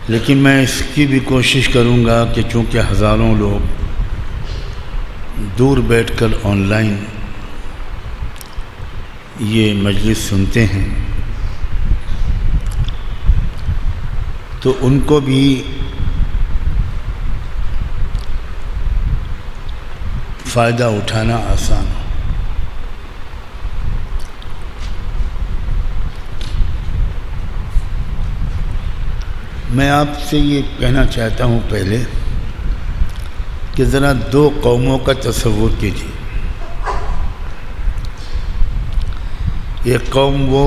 لیکن میں اس کی بھی کوشش کروں گا کہ چونکہ ہزاروں لوگ دور بیٹھ کر آن لائن یہ مجلس سنتے ہیں تو ان کو بھی فائدہ اٹھانا آسان ہو۔ میں آپ سے یہ کہنا چاہتا ہوں پہلے کہ ذرا دو قوموں کا تصور کیجیے۔ ایک قوم وہ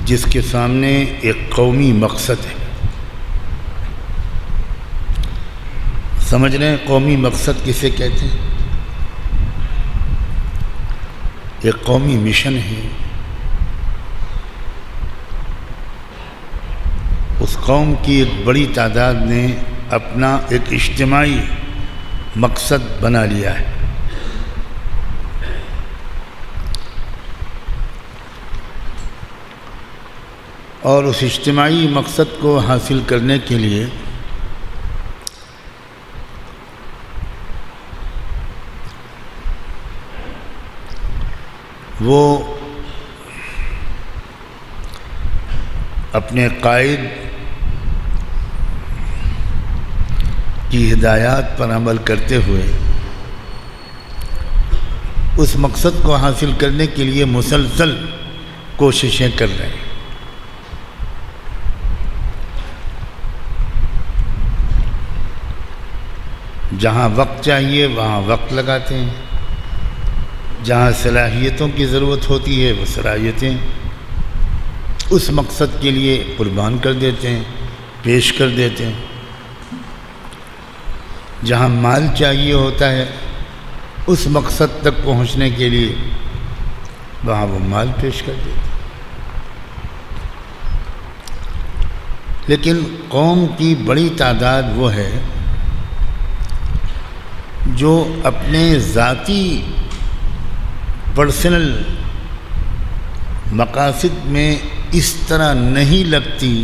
جس کے سامنے ایک قومی مقصد ہے، سمجھ رہے ہیں قومی مقصد کسے کہتے ہیں؟ ایک قومی مشن ہے، اس قوم کی ایک بڑی تعداد نے اپنا ایک اجتماعی مقصد بنا لیا ہے۔ اور اس اجتماعی مقصد کو حاصل کرنے کے لیے وہ اپنے قائد کی ہدایات پر عمل کرتے ہوئے اس مقصد کو حاصل کرنے کے لیے مسلسل کوششیں کر رہے ہیں۔ جہاں وقت چاہیے وہاں وقت لگاتے ہیں، جہاں صلاحیتوں کی ضرورت ہوتی ہے وہ صلاحیتیں اس مقصد کے لیے قربان کر دیتے ہیں، پیش کر دیتے ہیں۔ جہاں مال چاہیے ہوتا ہے اس مقصد تک پہنچنے کے لیے وہاں وہ مال پیش کر دیتے ہیں۔ لیکن قوم کی بڑی تعداد وہ ہے جو اپنے ذاتی پرسنل مقاصد میں اس طرح نہیں لگتی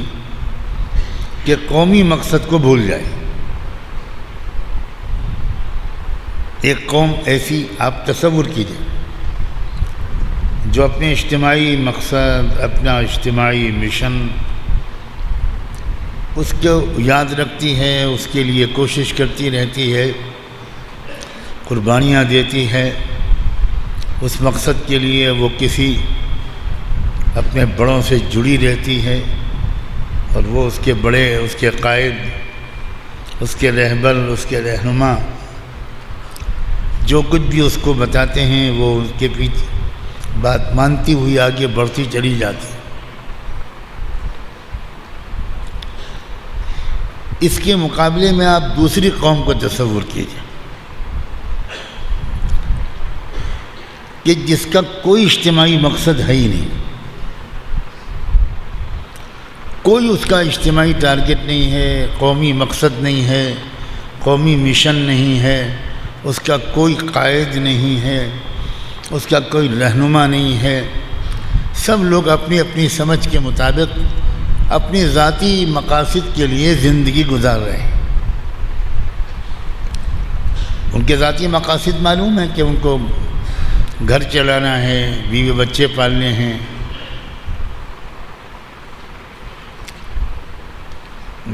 کہ قومی مقصد کو بھول جائے۔ ایک قوم ایسی آپ تصور کیجیے جو اپنے اجتماعی مقصد، اپنا اجتماعی مشن اس کو یاد رکھتی ہے، اس کے لیے کوشش کرتی رہتی ہے، قربانیاں دیتی ہے۔ اس مقصد کے لیے وہ کسی اپنے بڑوں سے جڑی رہتی ہے اور وہ اس کے بڑے، اس کے قائد، اس کے رہبر، اس کے رہنما جو کچھ بھی اس کو بتاتے ہیں وہ ان کے پیچھے بات مانتی ہوئی آگے بڑھتی چلی جاتی ہے۔ اس کے مقابلے میں آپ دوسری قوم کو تصور کیجیے کہ جس کا کوئی اجتماعی مقصد ہے ہی نہیں، کوئی اس کا اجتماعی ٹارگٹ نہیں ہے، قومی مقصد نہیں ہے، قومی مشن نہیں ہے، اس کا کوئی قائد نہیں ہے، اس کا کوئی رہنما نہیں ہے۔ سب لوگ اپنی اپنی سمجھ کے مطابق اپنی ذاتی مقاصد کے لیے زندگی گزار رہے ہیں۔ ان کے ذاتی مقاصد معلوم ہے کہ ان کو گھر چلانا ہے، بیوی بچے پالنے ہیں،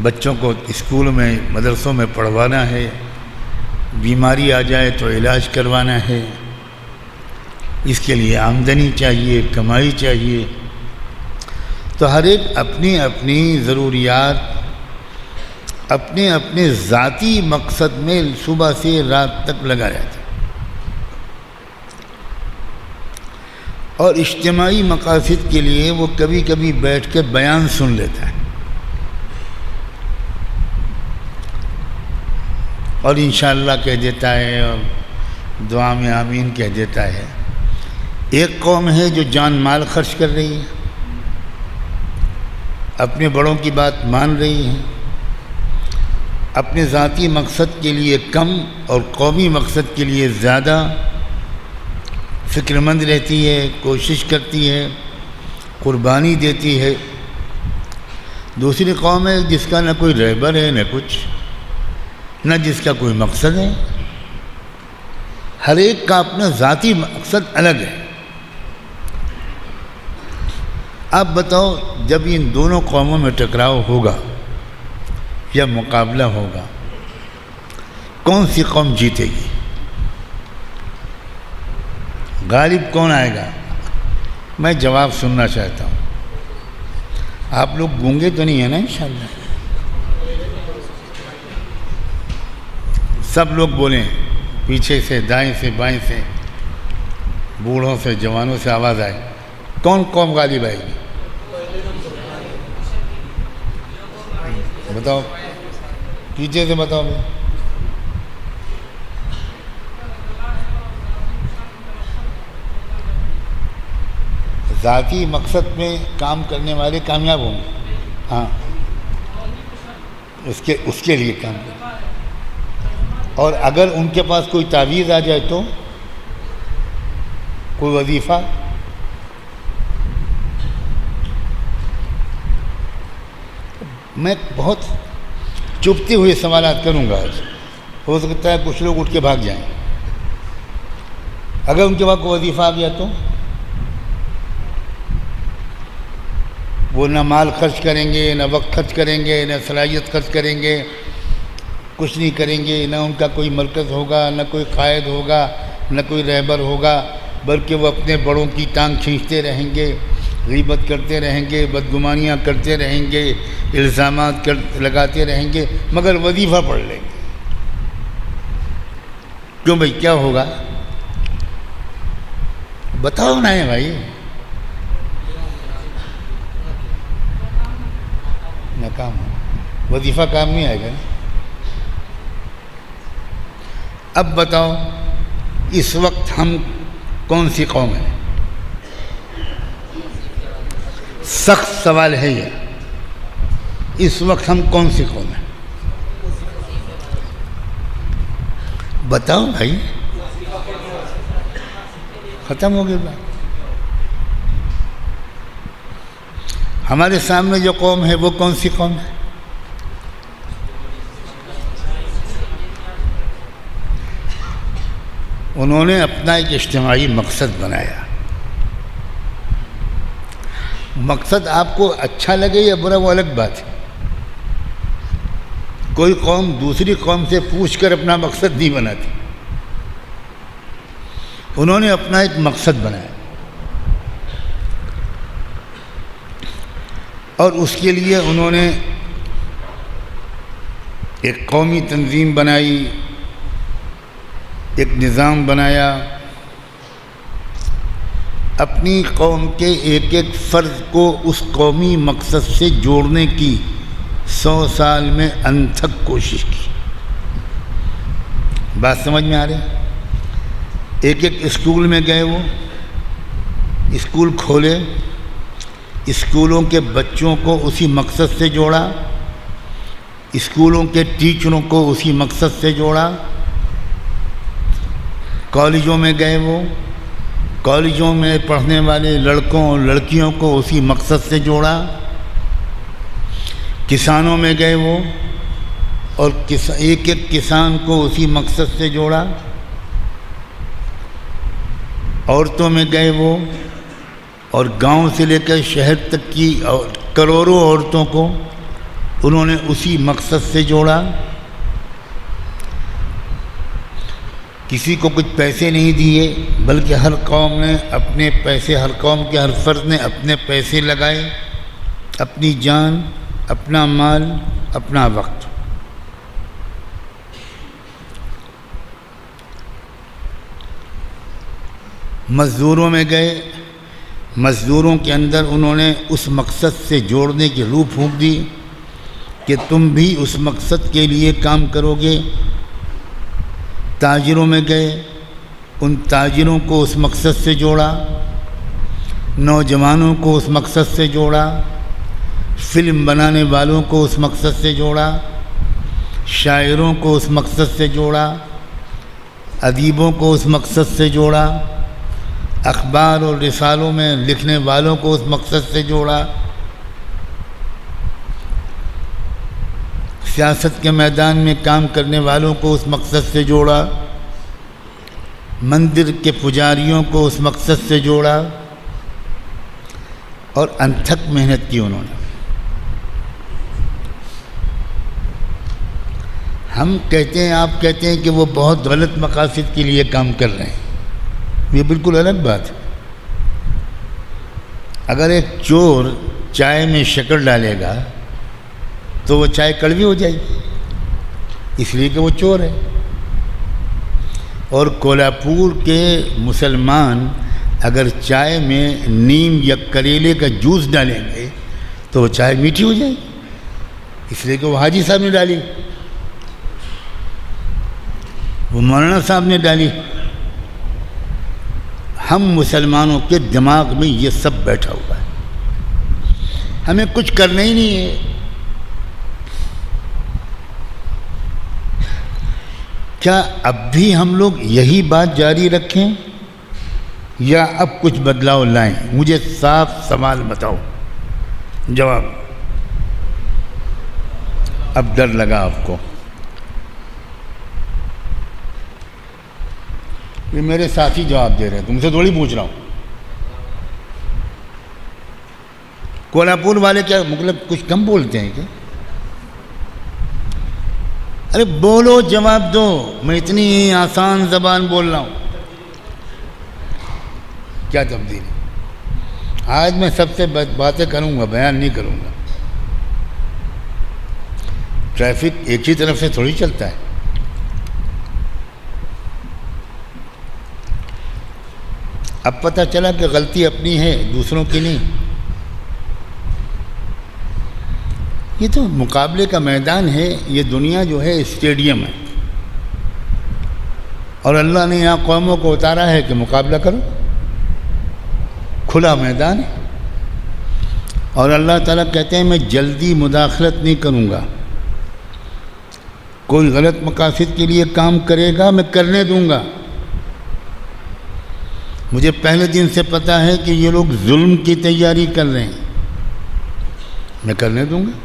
بچوں کو اسکول میں مدرسوں میں پڑھوانا ہے، بیماری آ جائے تو علاج کروانا ہے، اس کے لیے آمدنی چاہیے، کمائی چاہیے۔ تو ہر ایک اپنی اپنی ضروریات، اپنے اپنے ذاتی مقصد میں صبح سے رات تک لگا رہتا ہے، اور اجتماعی مقاصد کے لیے وہ کبھی کبھی بیٹھ کے بیان سن لیتا ہے اور انشاءاللہ کہہ دیتا ہے اور دعا میں آمین کہہ دیتا ہے۔ ایک قوم ہے جو جان مال خرچ کر رہی ہے، اپنے بڑوں کی بات مان رہی ہے، اپنے ذاتی مقصد کے لیے کم اور قومی مقصد کے لیے زیادہ فکر مند رہتی ہے، کوشش کرتی ہے، قربانی دیتی ہے۔ دوسری قوم ہے جس کا نہ کوئی رہبر ہے، نہ کچھ، نہ جس کا کوئی مقصد ہے. ہر ایک کا اپنا ذاتی مقصد الگ ہے. آپ بتاؤ، جب ان دونوں قوموں میں ٹکراؤ ہوگا یا مقابلہ ہوگا، کون سی قوم جیتے گی؟ غالب کون آئے گا؟ میں جواب سننا چاہتا ہوں. آپ لوگ گونگے تو نہیں ہیں نا انشاءاللہ؟ سب لوگ بولیں، پیچھے سے، دائیں سے، بائیں سے، بوڑھوں سے، جوانوں سے آواز آئے. کون قوم غالب آئے گی؟ بتاؤ، پیچھے سے بتاؤ. ذاتی مقصد میں کام کرنے والے کامیاب ہوں گے. ہاں، اس کے لیے کام کریں. اور اگر ان کے پاس کوئی تعویذ آ جائے تو کوئی وظیفہ، میں بہت چپتے ہوئے سوالات کروں گا آج. ہو سکتا ہے کچھ لوگ اٹھ کے بھاگ جائیں. اگر ان کے پاس کوئی وظیفہ آ گیا تو وہ نہ مال خرچ کریں گے، نہ وقت خرچ کریں گے، نہ صلاحیت خرچ کریں گے، کچھ نہیں کریں گے. نہ ان کا کوئی مرکز ہوگا، نہ کوئی قائد ہوگا، نہ کوئی رہبر ہوگا، بلکہ وہ اپنے بڑوں کی ٹانگ کھینچتے رہیں گے، غیبت کرتے رہیں گے، بدگمانیاں کرتے رہیں گے، الزامات لگاتے رہیں گے، مگر وظیفہ پڑھ لیں گے. کیوں بھائی، کیا ہوگا؟ بتاؤ نا بھائی. ناکام ہو، وظیفہ کام نہیں آئے گا. اب بتاؤ، اس وقت ہم کون سی قوم ہیں؟ سخت سوال ہے یہ. اس وقت ہم کون سی قوم ہیں؟ بتاؤ بھائی. ختم ہو گئی بات. ہمارے سامنے جو قوم ہے وہ کون سی قوم ہے؟ انہوں نے اپنا ایک اجتماعی مقصد بنایا. مقصد آپ کو اچھا لگے یا برا وہ الگ بات ہے. کوئی قوم دوسری قوم سے پوچھ کر اپنا مقصد نہیں بناتی. انہوں نے اپنا ایک مقصد بنایا اور اس کے لیے انہوں نے ایک قومی تنظیم بنائی، ایک نظام بنایا. اپنی قوم کے ایک ایک فرد کو اس قومی مقصد سے جوڑنے کی 100 سال میں انتھک کوشش کی. بات سمجھ میں آ رہی؟ ایک ایک اسکول میں گئے، وہ اسکول کھولے، اسکولوں کے بچوں کو اسی مقصد سے جوڑا، اسکولوں کے ٹیچروں کو اسی مقصد سے جوڑا. کالجوں میں گئے، وہ کالجوں میں پڑھنے والے لڑکوں اور لڑکیوں کو اسی مقصد سے جوڑا. کسانوں میں گئے وہ اور ایک ایک کسان کو اسی مقصد سے جوڑا. عورتوں میں گئے وہ اور گاؤں سے لے کر شہر تک کی کروڑوں عورتوں کو انہوں نے اسی مقصد سے جوڑا. کسی کو کچھ پیسے نہیں دیے، بلکہ ہر قوم نے اپنے پیسے، ہر قوم کے ہر فرد نے اپنے پیسے لگائے، اپنی جان، اپنا مال، اپنا وقت. مزدوروں میں گئے، مزدوروں کے اندر انہوں نے اس مقصد سے جوڑنے کی روح پھونک دی کہ تم بھی اس مقصد کے لیے کام کرو گے. تاجروں میں گئے، ان تاجروں کو اس مقصد سے جوڑا، نوجوانوں کو اس مقصد سے جوڑا، فلم بنانے والوں کو اس مقصد سے جوڑا، شاعروں کو اس مقصد سے جوڑا، ادیبوں کو اس مقصد سے جوڑا، اخبار اور رسالوں میں لکھنے والوں کو اس مقصد سے جوڑا. سیاست کے میدان میں کام کرنے والوں کو اس مقصد سے جوڑا، مندر کے پجاریوں کو اس مقصد سے جوڑا، اور انتھک محنت کی انہوں نے۔ ہم کہتے ہیں، آپ کہتے ہیں کہ وہ بہت غلط مقاصد کے لیے کام کر رہے ہیں، یہ بالکل الگ بات ہے۔ اگر ایک چور چائے میں شکر ڈالے گا تو وہ چائے کڑوی ہو جائے گی، اس لیے کہ وہ چور ہے۔ اور کولہاپور کے مسلمان اگر چائے میں نیم یا کریلے کا جوس ڈالیں گے تو وہ چائے میٹھی ہو جائے گی، اس لیے کہ وہ حاجی صاحب نے ڈالی، وہ مولانا صاحب نے ڈالی۔ ہم مسلمانوں کے دماغ میں یہ سب بیٹھا ہوا ہے، ہمیں کچھ کرنا ہی نہیں ہے۔ کیا اب بھی ہم لوگ یہی بات جاری رکھیں یا اب کچھ بدلاؤ لائیں؟ مجھے صاف سوال بتاؤ، جواب۔ اب ڈر لگا آپ کو؟ یہ میرے ساتھی جواب دے رہے ہیں، تم سے تھوڑی پوچھ رہا ہوں۔ کولہاپور والے کیا مطلب کچھ کم بولتے ہیں کیا؟ ارے بولو، جواب دو، میں اتنی آسان زبان بول رہا ہوں۔ کیا تبدیلی؟ آج میں سب سے باتیں کروں گا، بیان نہیں کروں گا۔ ٹریفک ایک ہی طرف سے تھوڑی چلتا ہے۔ اب پتہ چلا کہ غلطی اپنی ہے، دوسروں کی نہیں۔ یہ تو مقابلے کا میدان ہے، یہ دنیا جو ہے اسٹیڈیم ہے، اور اللہ نے یہاں قوموں کو اتارا ہے کہ مقابلہ کرو، کھلا میدان ہے۔ اور اللہ تعالیٰ کہتے ہیں میں جلدی مداخلت نہیں کروں گا، کوئی غلط مقاصد کے لیے کام کرے گا میں کرنے دوں گا۔ مجھے پہلے دن سے پتہ ہے کہ یہ لوگ ظلم کی تیاری کر رہے ہیں، میں کرنے دوں گا۔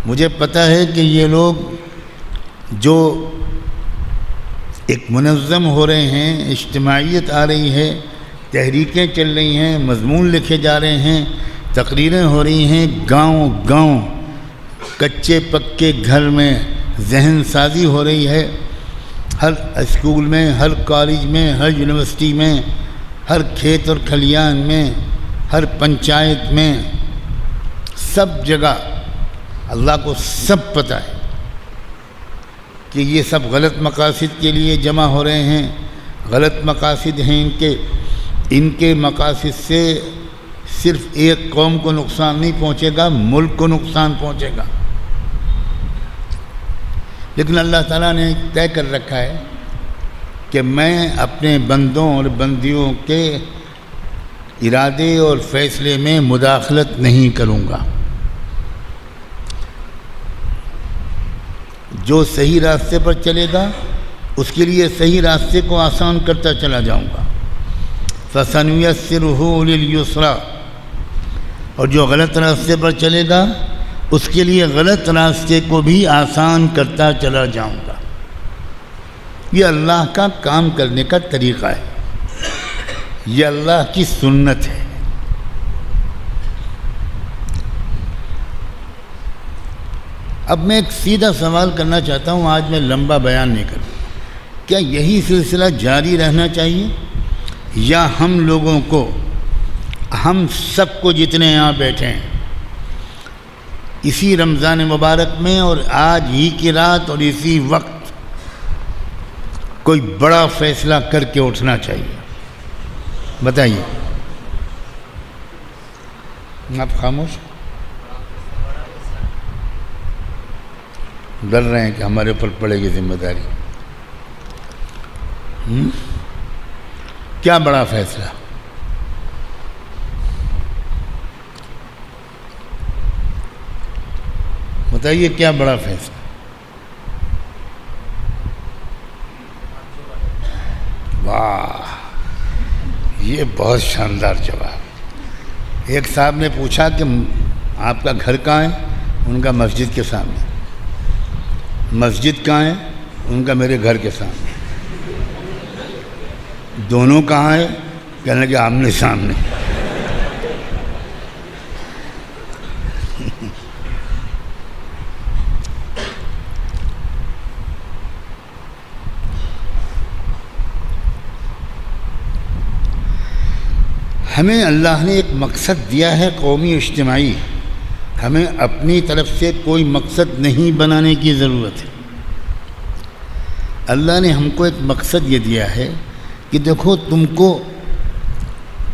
مجھے پتہ ہے کہ یہ لوگ جو ایک منظم ہو رہے ہیں، اجتماعیت آ رہی ہے، تحریکیں چل رہی ہیں، مضمون لکھے جا رہے ہیں، تقریریں ہو رہی ہیں، گاؤں گاؤں کچے پکے گھر میں ذہن سازی ہو رہی ہے، ہر اسکول میں، ہر کالج میں، ہر یونیورسٹی میں، ہر کھیت اور کھلیان میں، ہر پنچایت میں، سب جگہ اللہ کو سب پتہ ہے کہ یہ سب غلط مقاصد کے لیے جمع ہو رہے ہیں۔ غلط مقاصد ہیں ان کے مقاصد سے صرف ایک قوم کو نقصان نہیں پہنچے گا، ملک کو نقصان پہنچے گا۔ لیکن اللہ تعالیٰ نے طے کر رکھا ہے کہ میں اپنے بندوں اور بندیوں کے ارادے اور فیصلے میں مداخلت نہیں کروں گا۔ جو صحیح راستے پر چلے گا اس کے لیے صحیح راستے کو آسان کرتا چلا جاؤں گا۔ فَسَنُيَسِّرُهُ لِلْيُسْرَىٰ، اور جو غلط راستے پر چلے گا اس کے لیے غلط راستے کو بھی آسان کرتا چلا جاؤں گا۔ یہ اللہ کا کام کرنے کا طریقہ ہے، یہ اللہ کی سنت ہے۔ اب میں ایک سیدھا سوال کرنا چاہتا ہوں، آج میں لمبا بیان نہیں کروں۔ کیا یہی سلسلہ جاری رہنا چاہیے، یا ہم لوگوں کو، ہم سب کو جتنے یہاں بیٹھے ہیں، اسی رمضان مبارک میں اور آج ہی کی رات اور اسی وقت کوئی بڑا فیصلہ کر کے اٹھنا چاہیے؟ بتائیے۔ آپ خاموش، ڈر رہے ہیں کہ ہمارے اوپر پڑے گی ذمہ داری۔ کیا بڑا فیصلہ؟ بتائیے کیا بڑا فیصلہ؟ واہ، یہ بہت شاندار جواب۔ ایک صاحب نے پوچھا کہ آپ کا گھر کہاں ہے؟ ان کا مسجد کے سامنے. مسجد کہاں ہے؟ ان کا میرے گھر کے سامنے. دونوں کہاں ہیں؟ کہنے لگے آمنے سامنے. ہمیں اللہ نے ایک مقصد دیا ہے قومی اجتماعی. ہمیں اپنی طرف سے کوئی مقصد نہیں بنانے کی ضرورت ہے. اللہ نے ہم کو ایک مقصد یہ دیا ہے کہ دیکھو تم کو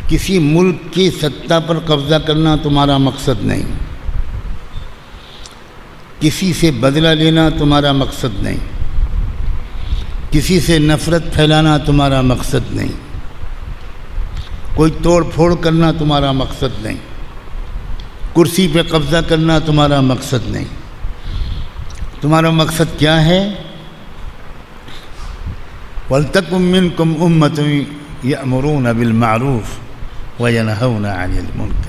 کسی ملک کی سطح پر قبضہ کرنا تمہارا مقصد نہیں، کسی سے بدلہ لینا تمہارا مقصد نہیں، کسی سے نفرت پھیلانا تمہارا مقصد نہیں، کوئی توڑ پھوڑ کرنا تمہارا مقصد نہیں، کرسی پہ قبضہ کرنا تمہارا مقصد نہیں. تمہارا مقصد کیا ہے؟ وَلْتَكُن مِّنكُمْ أُمَّةٌ يَأْمُرُونَ بِالْمَعْرُوفِ وَيَنْهَوْنَ عَنِ الْمُنكَرِ.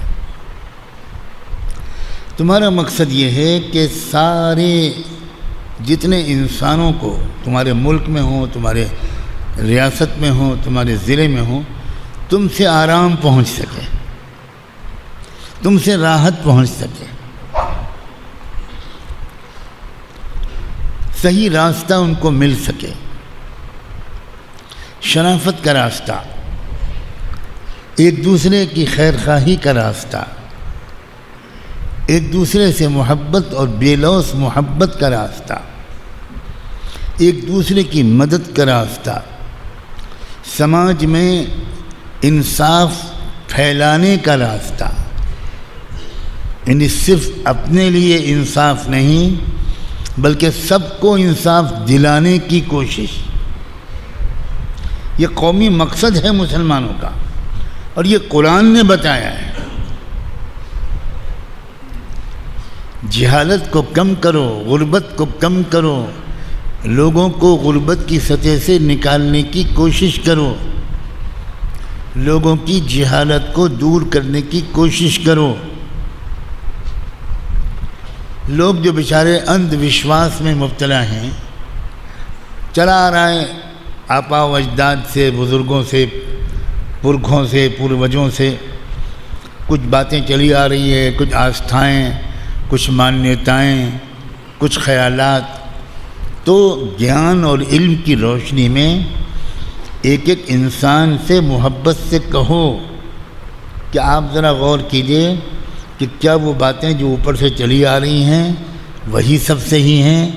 تمہارا مقصد یہ ہے کہ سارے جتنے انسانوں کو تمہارے ملک میں ہوں، تمہارے ریاست میں ہوں، تمہارے ضلع میں ہوں، تم سے آرام پہنچ سکے، تم سے راحت پہنچ سکے، صحیح راستہ ان کو مل سکے، شرافت کا راستہ، ایک دوسرے کی خیر خواہی کا راستہ، ایک دوسرے سے محبت اور بے لوث محبت کا راستہ، ایک دوسرے کی مدد کا راستہ، سماج میں انصاف پھیلانے کا راستہ. یعنی صرف اپنے لیے انصاف نہیں بلکہ سب کو انصاف دلانے کی کوشش. یہ قومی مقصد ہے مسلمانوں کا، اور یہ قرآن نے بتایا ہے. جہالت کو کم کرو، غربت کو کم کرو، لوگوں کو غربت کی سطح سے نکالنے کی کوشش کرو، لوگوں کی جہالت کو دور کرنے کی کوشش کرو. لوگ جو بیچارے اندھ وشواس میں مبتلا ہیں، چلا آ رہا ہے آبا و اجداد سے، بزرگوں سے، پرکھوں سے، پوروجوں سے کچھ باتیں چلی آ رہی ہے، کچھ آستھائیں، کچھ مانیتائیں، کچھ خیالات. تو گیان اور علم کی روشنی میں ایک ایک انسان سے محبت سے کہو کہ آپ ذرا غور کیجئے کہ کیا وہ باتیں جو اوپر سے چلی آ رہی ہیں وہی سب صحیح ہیں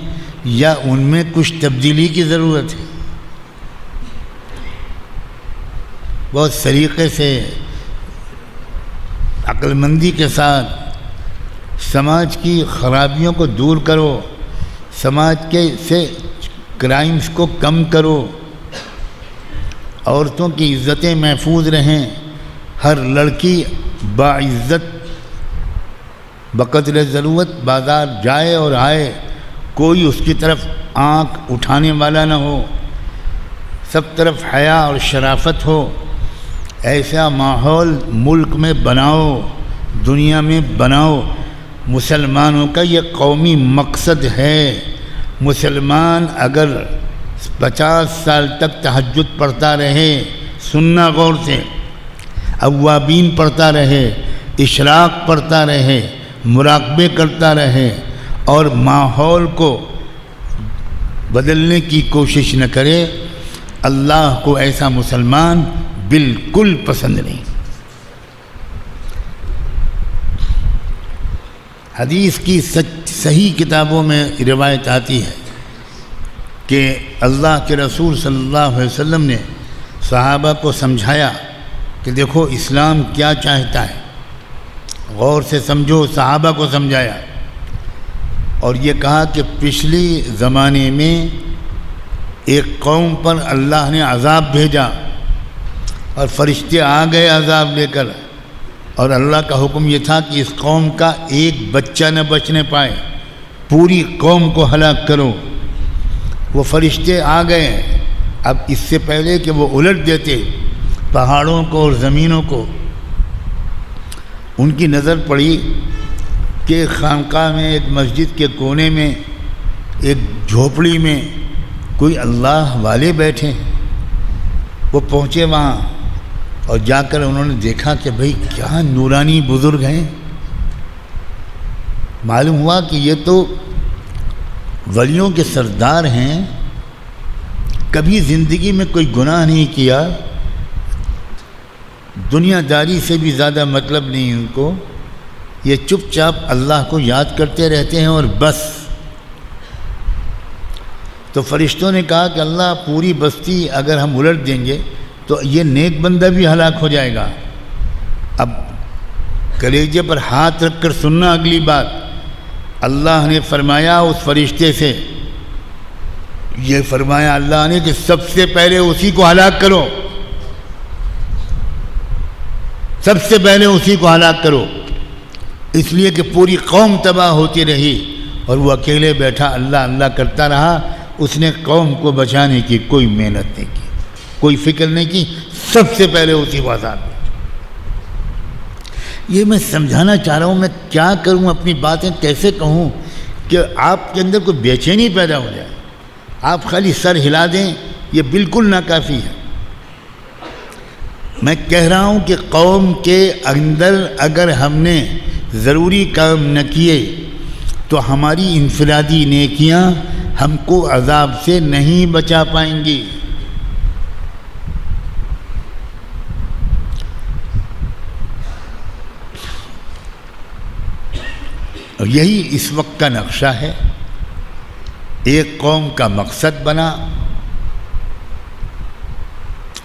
یا ان میں کچھ تبدیلی کی ضرورت ہے. بہت سلیقے سے، عقل مندی کے ساتھ سماج کی خرابیوں کو دور کرو، سماج کے سے کرائمز کو کم کرو، عورتوں کی عزتیں محفوظ رہیں، ہر لڑکی باعزت بقدر ضرورت بازار جائے اور آئے، کوئی اس کی طرف آنکھ اٹھانے والا نہ ہو، سب طرف حیا اور شرافت ہو. ایسا ماحول ملک میں بناؤ، دنیا میں بناؤ. مسلمانوں کا یہ قومی مقصد ہے. مسلمان اگر 50 سال تک تہجد پڑھتا رہے، سننا غور سے، اوابین پڑھتا رہے، اشراق پڑھتا رہے، مراقبے کرتا رہے اور ماحول کو بدلنے کی کوشش نہ کرے، اللہ کو ایسا مسلمان بالکل پسند نہیں. حدیث کی صحیح کتابوں میں روایت آتی ہے کہ اللہ کے رسول صلی اللہ علیہ وسلم نے صحابہ کو سمجھایا کہ دیکھو اسلام کیا چاہتا ہے، غور سے سمجھو. صحابہ کو سمجھایا اور یہ کہا کہ پچھلی زمانے میں ایک قوم پر اللہ نے عذاب بھیجا اور فرشتے آ گئے عذاب لے کر، اور اللہ کا حکم یہ تھا کہ اس قوم کا ایک بچہ نہ بچنے پائے، پوری قوم کو ہلاک کرو. وہ فرشتے آ گئے. اب اس سے پہلے کہ وہ الٹ دیتے پہاڑوں کو اور زمینوں کو، ان کی نظر پڑی کہ ایک خانقاہ میں، ایک مسجد کے کونے میں، ایک جھوپڑی میں کوئی اللہ والے بیٹھے. وہ پہنچے وہاں اور جا کر انہوں نے دیکھا کہ بھئی کیا نورانی بزرگ ہیں. معلوم ہوا کہ یہ تو ولیوں کے سردار ہیں، کبھی زندگی میں کوئی گناہ نہیں کیا، دنیا داری سے بھی زیادہ مطلب نہیں ان کو، یہ چپ چاپ اللہ کو یاد کرتے رہتے ہیں اور بس. تو فرشتوں نے کہا کہ اللہ پوری بستی اگر ہم الٹ دیں گے تو یہ نیک بندہ بھی ہلاک ہو جائے گا. اب کلیجے پر ہاتھ رکھ کر سننا اگلی بات. اللہ نے فرمایا اس فرشتے سے، یہ فرمایا اللہ نے کہ سب سے پہلے اسی کو ہلاک کرو، سب سے پہلے اسی کو ہلاک کرو. اس لیے کہ پوری قوم تباہ ہوتی رہی اور وہ اکیلے بیٹھا اللہ اللہ کرتا رہا. اس نے قوم کو بچانے کی کوئی محنت نہیں کی، کوئی فکر نہیں کی، سب سے پہلے اسی کو عذاب دیا. یہ میں سمجھانا چاہ رہا ہوں، میں کیا کروں، اپنی باتیں کیسے کہوں کہ آپ کے اندر کوئی بے چینی پیدا ہو جائے. آپ خالی سر ہلا دیں یہ بالکل ناکافی ہے. میں کہہ رہا ہوں کہ قوم کے اندر اگر ہم نے ضروری کام نہ کیے تو ہماری انفرادی نیکیاں ہم کو عذاب سے نہیں بچا پائیں گی. اور یہی اس وقت کا نقشہ ہے. ایک قوم کا مقصد بنا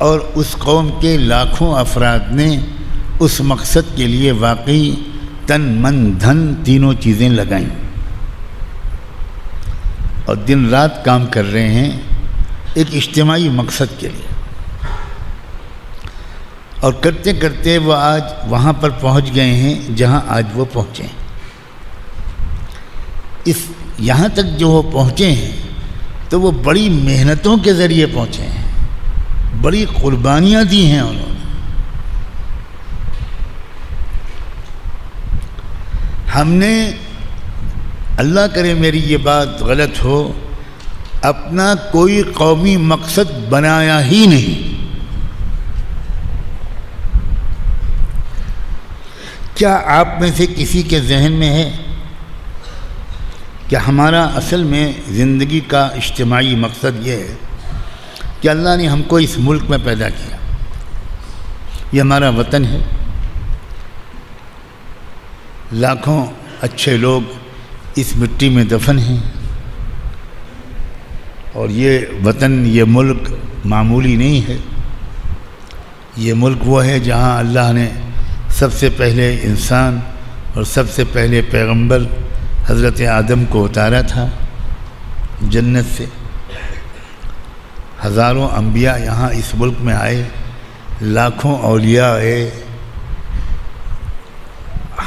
اور اس قوم کے لاکھوں افراد نے اس مقصد کے لیے واقعی تن من دھن تینوں چیزیں لگائیں اور دن رات کام کر رہے ہیں ایک اجتماعی مقصد کے لیے. اور کرتے کرتے وہ آج وہاں پر پہنچ گئے ہیں جہاں آج وہ پہنچے ہیں. یہاں تک جو وہ پہنچے ہیں تو وہ بڑی محنتوں کے ذریعے پہنچے ہیں، بڑی قربانیاں دی ہیں انہوں نے. ہم نے، اللہ کرے میری یہ بات غلط ہو، اپنا کوئی قومی مقصد بنایا ہی نہیں. کیا آپ میں سے کسی کے ذہن میں ہے کہ ہمارا اصل میں زندگی کا اجتماعی مقصد یہ ہے کہ اللہ نے ہم کو اس ملک میں پیدا کیا، یہ ہمارا وطن ہے، لاکھوں اچھے لوگ اس مٹی میں دفن ہیں، اور یہ وطن، یہ ملک معمولی نہیں ہے. یہ ملک وہ ہے جہاں اللہ نے سب سے پہلے انسان اور سب سے پہلے پیغمبر حضرت آدم کو اتارا تھا جنت سے. ہزاروں انبیاء یہاں اس ملک میں آئے، لاکھوں اولیاء آئے.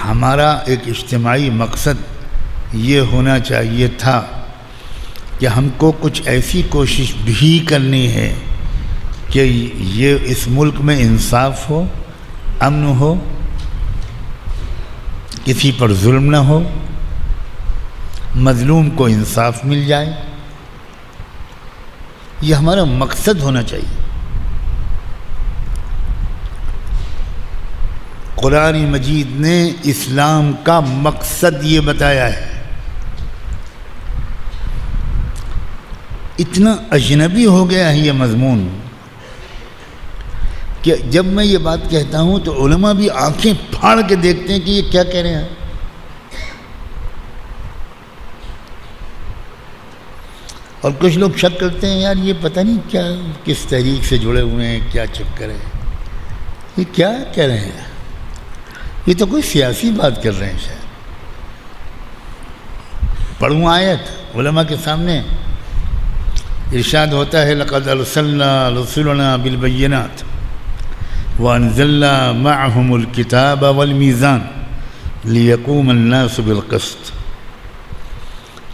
ہمارا ایک اجتماعی مقصد یہ ہونا چاہیے تھا کہ ہم کو کچھ ایسی کوشش بھی کرنی ہے کہ یہ اس ملک میں انصاف ہو، امن ہو، کسی پر ظلم نہ ہو، مظلوم کو انصاف مل جائے. یہ ہمارا مقصد ہونا چاہیے. قرآن مجید نے اسلام کا مقصد یہ بتایا ہے. اتنا اجنبی ہو گیا ہے یہ مضمون کہ جب میں یہ بات کہتا ہوں تو علماء بھی آنکھیں پھاڑ کے دیکھتے ہیں کہ یہ کیا کہہ رہے ہیں. اور کچھ لوگ شک کرتے ہیں یار یہ پتہ نہیں کیا کس تحریک سے جڑے ہوئے ہیں، کیا چکر ہے، یہ کیا کہہ رہے ہیں، یہ تو کوئی سیاسی بات کر رہے ہیں شاید. پڑھوں آیت علماء کے سامنے. ارشاد ہوتا ہے لقد ارسلنا رسلنا بالبینات وانزلنا معهم الكتاب والمیزان لیقوم الناس بالقسط.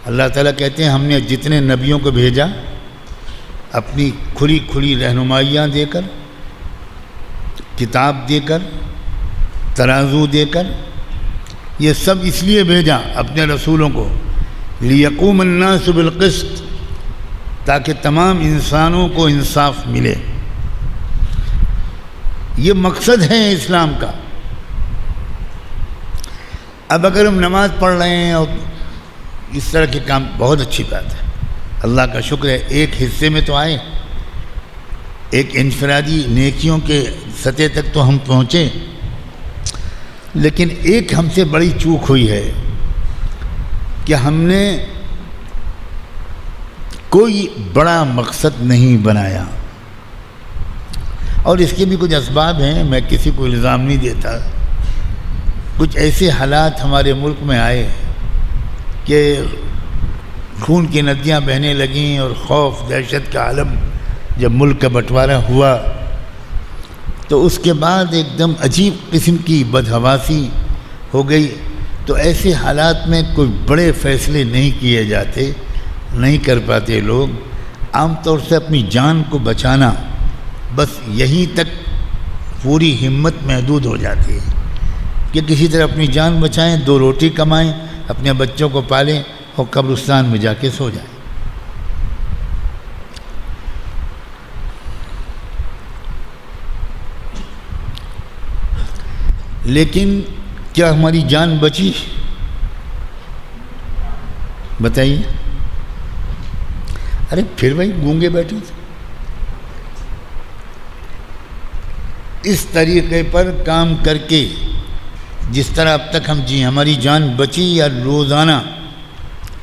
اللہ تعالیٰ کہتے ہیں ہم نے جتنے نبیوں کو بھیجا اپنی کھلی کھلی رہنمائیاں دے کر، کتاب دے کر، ترازو دے کر، یہ سب اس لیے بھیجا اپنے رسولوں کو، لیقوم الناس بالقسط، تاکہ تمام انسانوں کو انصاف ملے۔ یہ مقصد ہے اسلام کا۔ اب اگر ہم نماز پڑھ رہے ہیں اور اس طرح کے کام، بہت اچھی بات ہے، اللہ کا شکر ہے، ایک حصے میں تو آئے، ایک انفرادی نیکیوں کے سطح تک تو ہم پہنچے، لیکن ایک ہم سے بڑی چوک ہوئی ہے کہ ہم نے کوئی بڑا مقصد نہیں بنایا، اور اس کے بھی کچھ اسباب ہیں، میں کسی کو الزام نہیں دیتا۔ کچھ ایسے حالات ہمارے ملک میں آئے کہ خون کی ندیاں بہنے لگیں، اور خوف دہشت کا عالم جب ملک کا بٹوارہ ہوا تو اس کے بعد ایک دم عجیب قسم کی بدحواسی ہو گئی۔ تو ایسے حالات میں کوئی بڑے فیصلے نہیں کیے جاتے، نہیں کر پاتے لوگ۔ عام طور سے اپنی جان کو بچانا، بس یہیں تک پوری ہمت محدود ہو جاتی ہے کہ کسی طرح اپنی جان بچائیں، 2 روٹی کمائیں، اپنے بچوں کو پالیں اور قبرستان میں جا کے سو جائیں۔ لیکن کیا ہماری جان بچی؟ بتائیے۔ ارے پھر بھائی گونگے بیٹھے تھے۔ اس طریقے پر کام کر کے جس طرح اب تک ہم جی، ہماری جان بچی یا روزانہ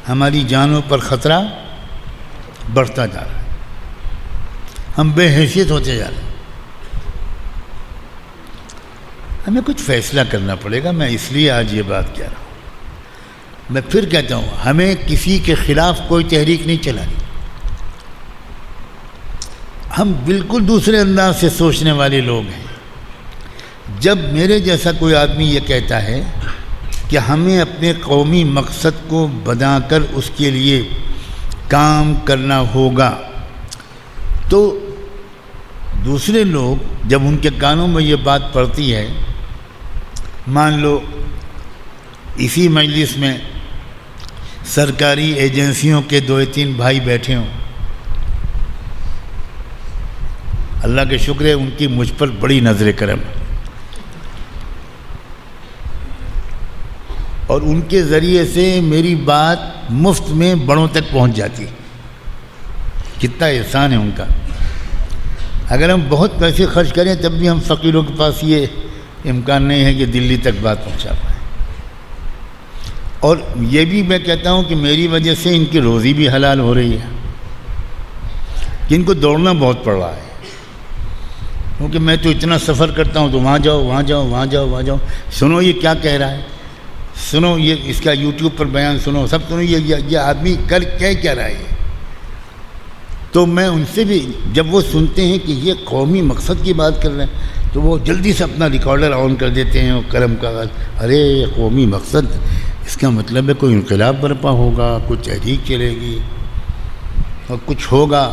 ہماری جانوں پر خطرہ بڑھتا جا رہا ہے، ہم بے حیثیت ہوتے جا رہے ہیں۔ ہمیں کچھ فیصلہ کرنا پڑے گا، میں اس لیے آج یہ بات کہہ رہا ہوں۔ میں پھر کہتا ہوں، ہمیں کسی کے خلاف کوئی تحریک نہیں چلانی، ہم بالکل دوسرے انداز سے سوچنے والے لوگ ہیں۔ جب میرے جیسا کوئی آدمی یہ کہتا ہے کہ ہمیں اپنے قومی مقصد کو بنا کر اس کے لیے کام کرنا ہوگا، تو دوسرے لوگ جب ان کے کانوں میں یہ بات پڑتی ہے، مان لو اسی مجلس میں سرکاری ایجنسیوں کے 2-3 بھائی بیٹھے ہوں، اللہ کے شکر ہے ان کی مجھ پر بڑی نظر کرم، اور ان کے ذریعے سے میری بات مفت میں بڑوں تک پہنچ جاتی، کتنا احسان ہے ان کا۔ اگر ہم بہت پیسے خرچ کریں تب بھی ہم فقیروں کے پاس یہ امکان نہیں ہے کہ دلی تک بات پہنچا پائیں۔ اور یہ بھی میں کہتا ہوں کہ میری وجہ سے ان کی روزی بھی حلال ہو رہی ہے، کہ ان کو دوڑنا بہت پڑ رہا ہے، کیونکہ میں تو اتنا سفر کرتا ہوں، تو وہاں جاؤ وہاں جاؤ وہاں جاؤ وہاں جاؤ، سنو یہ کیا کہہ رہا ہے، سنو یہ اس کا یوٹیوب پر بیان سنو، سب سنو یہ آدمی کر کہہ رہا ہے۔ تو میں ان سے بھی، جب وہ سنتے ہیں کہ یہ قومی مقصد کی بات کر رہے ہیں، تو وہ جلدی سے اپنا ریکارڈر آن کر دیتے ہیں اور قلم کاغذ، ارے قومی مقصد، اس کا مطلب ہے کوئی انقلاب برپا ہوگا، کوئی تحریک چلے گی اور کچھ ہوگا،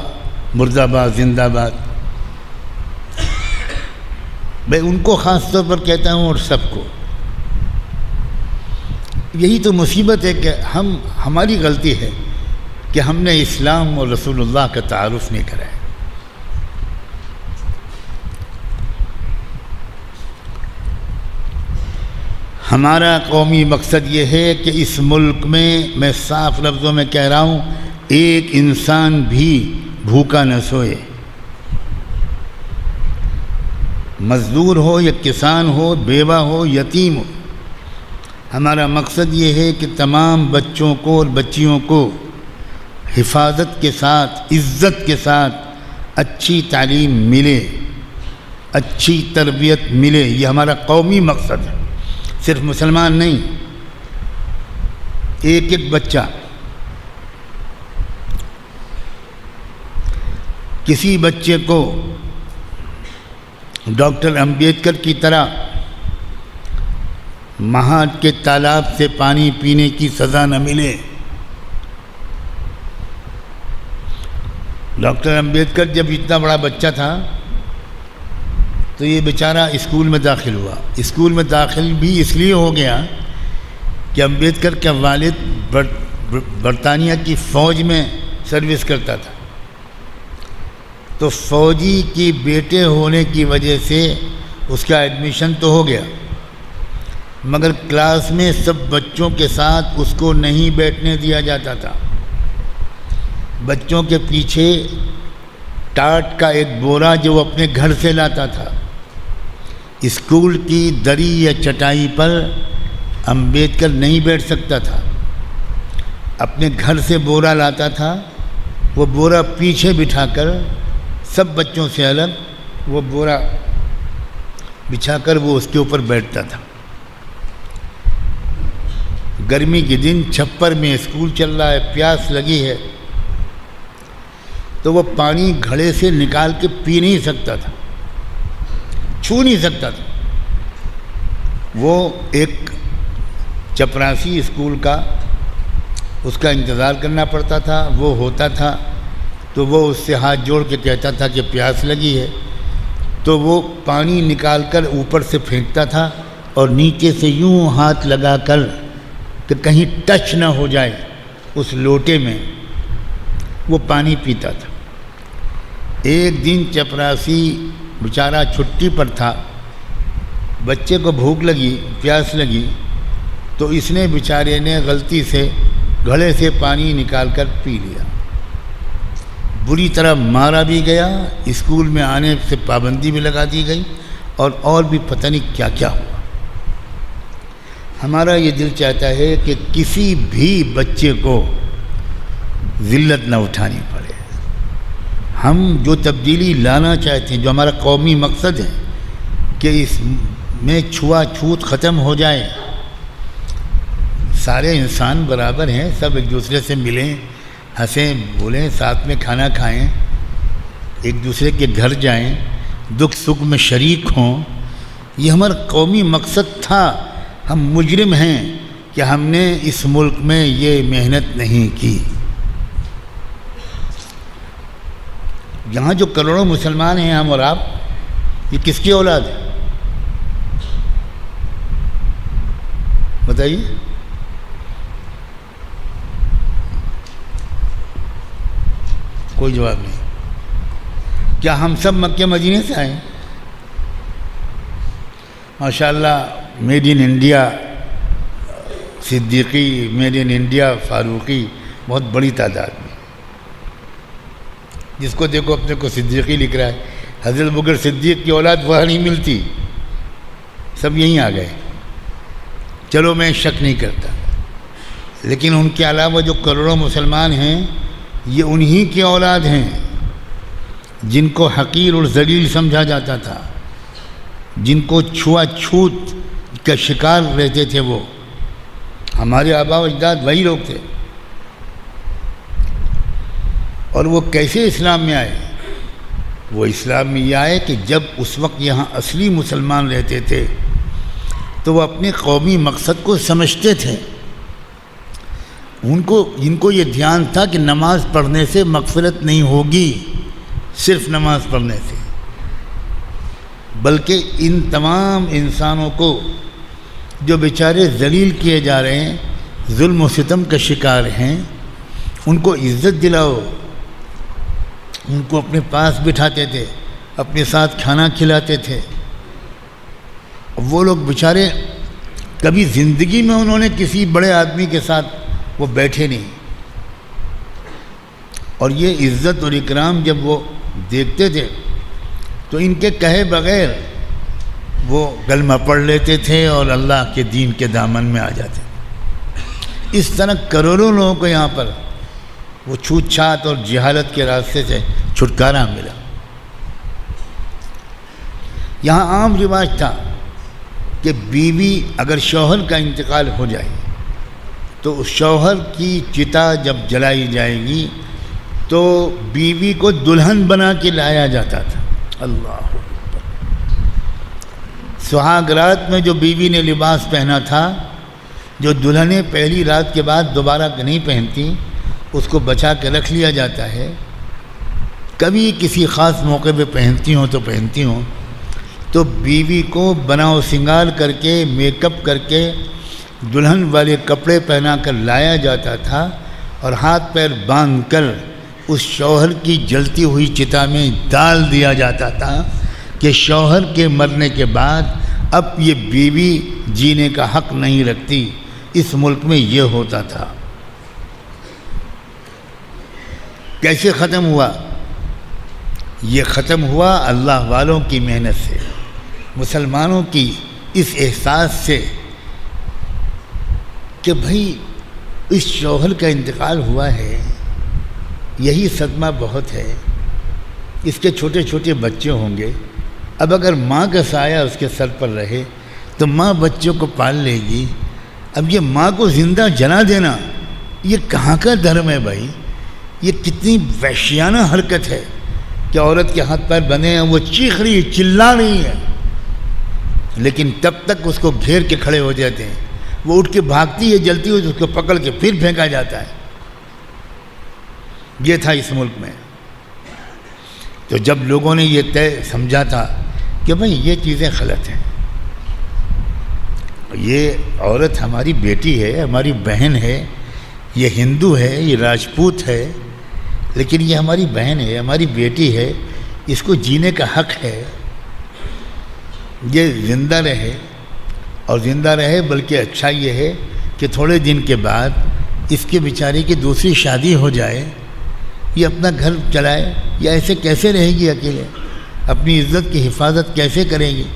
مرد آباد زندہ باد۔ میں ان کو خاص طور پر کہتا ہوں اور سب کو، یہی تو مصیبت ہے کہ ہماری غلطی ہے کہ ہم نے اسلام اور رسول اللہ کا تعارف نہیں کرایا۔ ہمارا قومی مقصد یہ ہے کہ اس ملک میں صاف لفظوں میں کہہ رہا ہوں، ایک انسان بھی بھوکا نہ سوئے، مزدور ہو یا کسان ہو، بیوہ ہو، یتیم ہو۔ ہمارا مقصد یہ ہے کہ تمام بچوں کو اور بچیوں کو حفاظت کے ساتھ، عزت کے ساتھ اچھی تعلیم ملے، اچھی تربیت ملے۔ یہ ہمارا قومی مقصد ہے، صرف مسلمان نہیں، ایک ایک بچہ۔ کسی بچے کو ڈاکٹر امبیڈکر کی طرح مہاد کے تالاب سے پانی پینے کی سزا نہ ملے۔ ڈاکٹر امبیڈکر جب اتنا بڑا بچہ تھا تو یہ بیچارہ اسکول میں داخل ہوا، اسکول میں داخل بھی اس لیے ہو گیا کہ امبیڈکر کا والد برطانیہ کی فوج میں سروس کرتا تھا، تو فوجی کی بیٹے ہونے کی وجہ سے اس کا ایڈمیشن تو ہو گیا، مگر کلاس میں سب بچوں کے ساتھ اس کو نہیں بیٹھنے دیا جاتا تھا۔ بچوں کے پیچھے ٹاٹ کا ایک بورا جو وہ اپنے گھر سے لاتا تھا، اسکول کی دری یا چٹائی پر امبیڈکر نہیں بیٹھ سکتا تھا، اپنے گھر سے بورا لاتا تھا، وہ بورا پیچھے بٹھا کر سب بچوں سے الگ وہ بورا بچھا کر وہ اس کے اوپر بیٹھتا تھا۔ گرمی کے دن چھپر میں اسکول چل رہا ہے، پیاس لگی ہے، تو وہ پانی گھڑے سے نکال کے پی نہیں سکتا تھا، چھو نہیں سکتا تھا۔ وہ ایک چپراسی اسکول کا اس کا انتظار کرنا پڑتا تھا، وہ ہوتا تھا تو وہ اس سے ہاتھ جوڑ کے کہتا تھا کہ پیاس لگی ہے، تو وہ پانی نکال کر اوپر سے پھینکتا تھا اور نیچے سے یوں ہاتھ لگا کر کہ کہیں ٹچ نہ ہو جائے اس لوٹے میں، وہ پانی پیتا تھا۔ ایک دن چپراسی بیچارہ چھٹی پر تھا، بچے کو بھوک لگی، پیاس لگی، تو اس نے بیچارے نے غلطی سے گھڑے سے پانی نکال کر پی لیا، بری طرح مارا بھی گیا، اسکول میں آنے سے پابندی بھی لگا دی گئی، اور بھی پتہ نہیں کیا کیا ہوا۔ ہمارا یہ دل چاہتا ہے کہ کسی بھی بچے کو ذلت نہ اٹھانی پڑے۔ ہم جو تبدیلی لانا چاہتے ہیں، جو ہمارا قومی مقصد ہے کہ اس میں چھوا چھوت ختم ہو جائے، سارے انسان برابر ہیں، سب ایک دوسرے سے ملیں، ہنسیں بولیں، ساتھ میں کھانا کھائیں، ایک دوسرے کے گھر جائیں، دکھ سکھ میں شریک ہوں، یہ ہمارا قومی مقصد تھا۔ ہم مجرم ہیں کہ ہم نے اس ملک میں یہ محنت نہیں کی۔ یہاں جو کروڑوں مسلمان ہیں، ہم اور آپ، یہ کس کی اولاد ہے بتائیے؟ کوئی جواب نہیں۔ کیا ہم سب مکہ مدینے سے آئے؟ ماشاءاللہ، made in India Siddiqui, made in India Farooqui, بہت بڑی تعداد میں، جس کو دیکھو اپنے کو صدیقی لکھ رہا ہے۔ حضرت بکر صدیق کی اولاد وہاں نہیں ملتی، سب یہیں آ گئے۔ چلو میں شک نہیں کرتا، لیکن ان کے علاوہ جو کروڑوں مسلمان ہیں، یہ انہی کی اولاد ہیں جن کو حقیر اور ذلیل سمجھا جاتا تھا، جن کو چھوا چھوت کا شکار رہتے تھے۔ وہ ہمارے آبا و اجداد وہی لوگ تھے۔ اور وہ کیسے اسلام میں آئے؟ وہ اسلام میں یہ آئے کہ جب اس وقت یہاں اصلی مسلمان رہتے تھے تو وہ اپنے قومی مقصد کو سمجھتے تھے۔ ان کو یہ دھیان تھا کہ نماز پڑھنے سے مغفرت نہیں ہوگی، صرف نماز پڑھنے سے، بلکہ ان تمام انسانوں کو جو بیچارے ذلیل کیے جا رہے ہیں، ظلم و ستم کا شکار ہیں، ان کو عزت دلاؤ۔ ان کو اپنے پاس بٹھاتے تھے، اپنے ساتھ کھانا کھلاتے تھے۔ وہ لوگ بیچارے کبھی زندگی میں انہوں نے کسی بڑے آدمی کے ساتھ وہ بیٹھے نہیں، اور یہ عزت اور اکرام جب وہ دیکھتے تھے تو ان کے کہے بغیر وہ کلمہ پڑھ لیتے تھے اور اللہ کے دین کے دامن میں آ جاتے۔ اس طرح کروڑوں لوگوں کو یہاں پر وہ چھوت چھات اور جہالت کے راستے سے چھٹکارا ملا۔ یہاں عام رواج تھا کہ بیوی اگر شوہر کا انتقال ہو جائے تو اس شوہر کی چتا جب جلائی جائے گی تو بیوی کو دلہن بنا کے لایا جاتا تھا۔ اللہ اکبر۔ سہاگ رات میں جو بیوی نے لباس پہنا تھا، جو دلہنیں پہلی رات کے بعد دوبارہ نہیں پہنتی، اس کو بچا کے رکھ لیا جاتا ہے، کبھی کسی خاص موقع پہ پہنتی ہوں تو بیوی کو بناؤ سنگار کر کے، میک اپ کر کے، دلہن والے کپڑے پہنا کر لایا جاتا تھا اور ہاتھ پیر باندھ کر اس شوہر کی جلتی ہوئی چتا میں ڈال دیا جاتا تھا کہ شوہر کے مرنے کے بعد اب یہ بیوی جینے کا حق نہیں رکھتی۔ اس ملک میں یہ ہوتا تھا۔ کیسے ختم ہوا؟ یہ ختم ہوا اللہ والوں کی محنت سے، مسلمانوں کی اس احساس سے کہ بھائی اس شوہر کا انتقال ہوا ہے، یہی صدمہ بہت ہے، اس کے چھوٹے چھوٹے بچے ہوں گے، اب اگر ماں کا سایہ اس کے سر پر رہے تو ماں بچوں کو پال لے گی، اب یہ ماں کو زندہ جلا دینا یہ کہاں کا دھرم ہے بھائی؟ یہ کتنی وحشیانہ حرکت ہے کہ عورت کے ہاتھ پیر بندھے ہیں، وہ چیخ رہی ہے، چلا رہی ہے، لیکن تب تک اس کو گھیر کے کھڑے ہو جاتے ہیں، وہ اٹھ کے بھاگتی ہے جلتی ہوئی، اس کو پکڑ کے پھر پھینکا جاتا ہے۔ یہ تھا اس ملک میں۔ تو جب لوگوں نے یہ طے سمجھا تھا کہ بھائی یہ چیزیں غلط ہیں، یہ عورت ہماری بیٹی ہے، ہماری بہن ہے، یہ ہندو ہے، یہ راجپوت ہے، لیکن یہ ہماری بہن ہے، ہماری بیٹی ہے، اس کو جینے کا حق ہے، یہ زندہ رہے، اور زندہ رہے بلکہ اچھا یہ ہے کہ تھوڑے دن کے بعد اس کے بیچارے کی دوسری شادی ہو جائے، یہ اپنا گھر چلائے، یا ایسے کیسے رہے گی اکیلے، اپنی عزت کی حفاظت کیسے کرے گی؟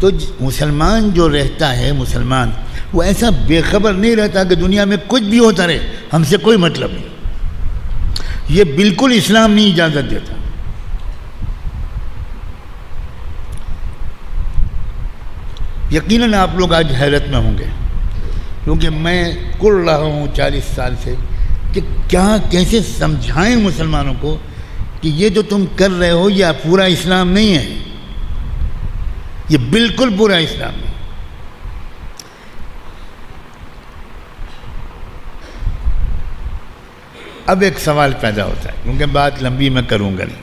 تو مسلمان جو رہتا ہے، مسلمان وہ ایسا بے خبر نہیں رہتا کہ دنیا میں کچھ بھی ہوتا رہے، ہم سے کوئی مطلب نہیں۔ یہ بالکل اسلام نہیں اجازت دیتا۔ یقیناً آپ لوگ آج حیرت میں ہوں گے، کیونکہ میں کڑ رہا ہوں 40 سال سے کہ کیسے سمجھائیں مسلمانوں کو کہ یہ جو تم کر رہے ہو یہ پورا اسلام نہیں ہے، یہ بالکل پورا اسلام نہیں۔ اب ایک سوال پیدا ہوتا ہے، کیونکہ بات لمبی میں کروں گا نہیں،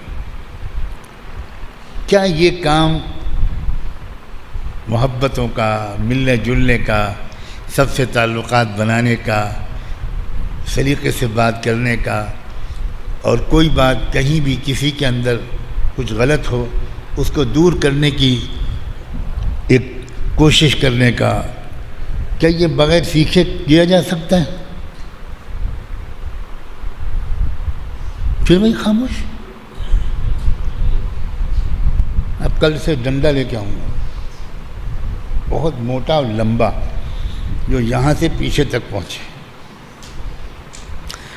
کیا یہ کام محبتوں کا، ملنے جلنے کا، سب سے تعلقات بنانے کا، سلیقے سے بات کرنے کا، اور کوئی بات کہیں بھی کسی کے اندر کچھ غلط ہو اس کو دور کرنے کی ایک کوشش کرنے کا، کیا یہ بغیر سیکھے کیا جا سکتا ہے؟ پھر میں خاموش۔ اب کل سے ڈنڈا لے کے آؤں گا، بہت موٹا اور لمبا، جو یہاں سے پیچھے تک پہنچے۔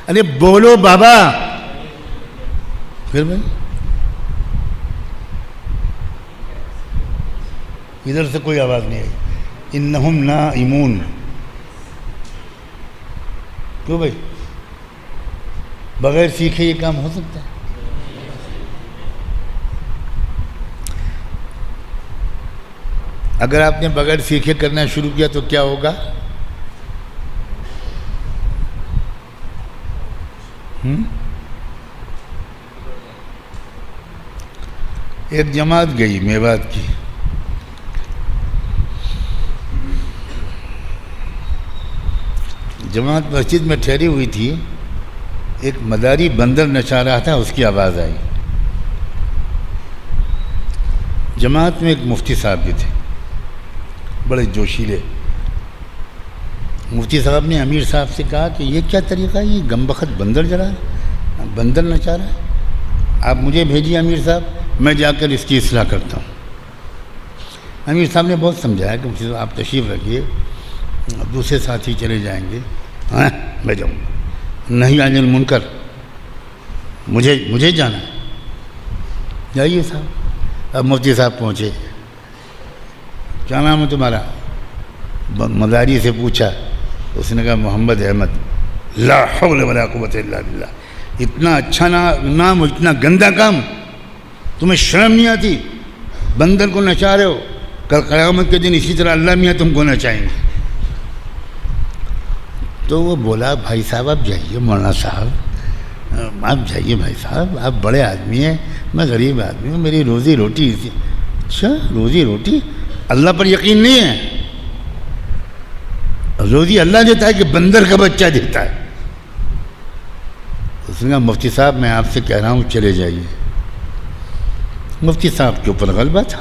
ارے بولو بابا۔ پھر بھائی ادھر سے کوئی آواز نہیں آئی۔ انہم نائمون۔ کیوں بھائی؟ بغیر سیکھے یہ کام ہو سکتا ہے؟ اگر آپ نے بغیر سیکھے کرنا شروع کیا تو کیا ہوگا؟ ایک جماعت گئی میوات کی، جماعت مسجد میں ٹھہری ہوئی تھی، ایک مداری بندر نچا رہا تھا، اس کی آواز آئی۔ جماعت میں ایک مفتی صاحب بھی تھے، بڑے جوشیلے۔ مفتی صاحب نے امیر صاحب سے کہا کہ یہ کیا طریقہ ہے، یہ گم بخت بندر جرا ہے، بندر نچا رہا ہے، آپ مجھے بھیجیے امیر صاحب، میں جا کر اس کی اصلاح کرتا ہوں۔ امیر صاحب نے بہت سمجھایا کہ مفتی صاحب آپ تشریف رکھیے، دوسرے ساتھی چلے جائیں گے، ہاں میں جاؤں گا، نہیں عن المنکر، مجھے جانا ہے، جائیے صاحب۔ اب مفتی صاحب پہنچے، کیا نام ہے تمہارا؟ مداری سے پوچھا، اس نے کہا محمد احمد۔ لا حول ولا قوت الا باللہ، اتنا اچھا نام، اتنا گندا کام، تمہیں شرم نہیں آتی؟ بندر کو نچا رہے ہو، کل قیامت کے دن اسی طرح اللہ میاں تم کو نچائیں گے۔ تو وہ بولا بھائی صاحب آپ جائیے، مولانا صاحب آپ جائیے، بھائی صاحب آپ بڑے آدمی ہیں، میں غریب آدمی ہوں، میری روزی روٹی اسی۔ اچھا روزی روٹی، اللہ پر یقین نہیں ہے؟ روزی اللہ دیتا ہے کہ بندر کا بچہ دیتا ہے؟ اس نے کہا مفتی صاحب میں آپ سے کہہ رہا ہوں چلے جائیے. مفتی صاحب کے اوپر غلبہ تھا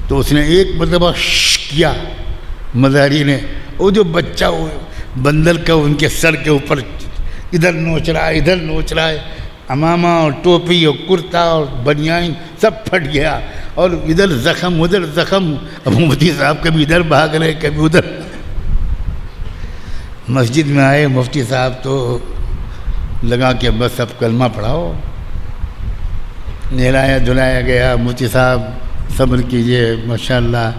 تو اس نے ایک مرتبہ کیا مظاہری نے، وہ جو بچہ وہ بندر کا ان کے سر کے اوپر ادھر نوچ رہا ہے ادھر نوچ رہا ہے، امامہ اور ٹوپی اور کرتا اور بنیان سب پھٹ گیا، اور ادھر زخم ادھر زخم. اب مفتی صاحب کبھی ادھر بھاگ رہے کبھی ادھر. مسجد میں آئے مفتی صاحب تو لگا کہ بس اب کلمہ پڑھاؤ. نہلایا دھلایا گیا. مفتی صاحب صبر کیجئے، ماشاءاللہ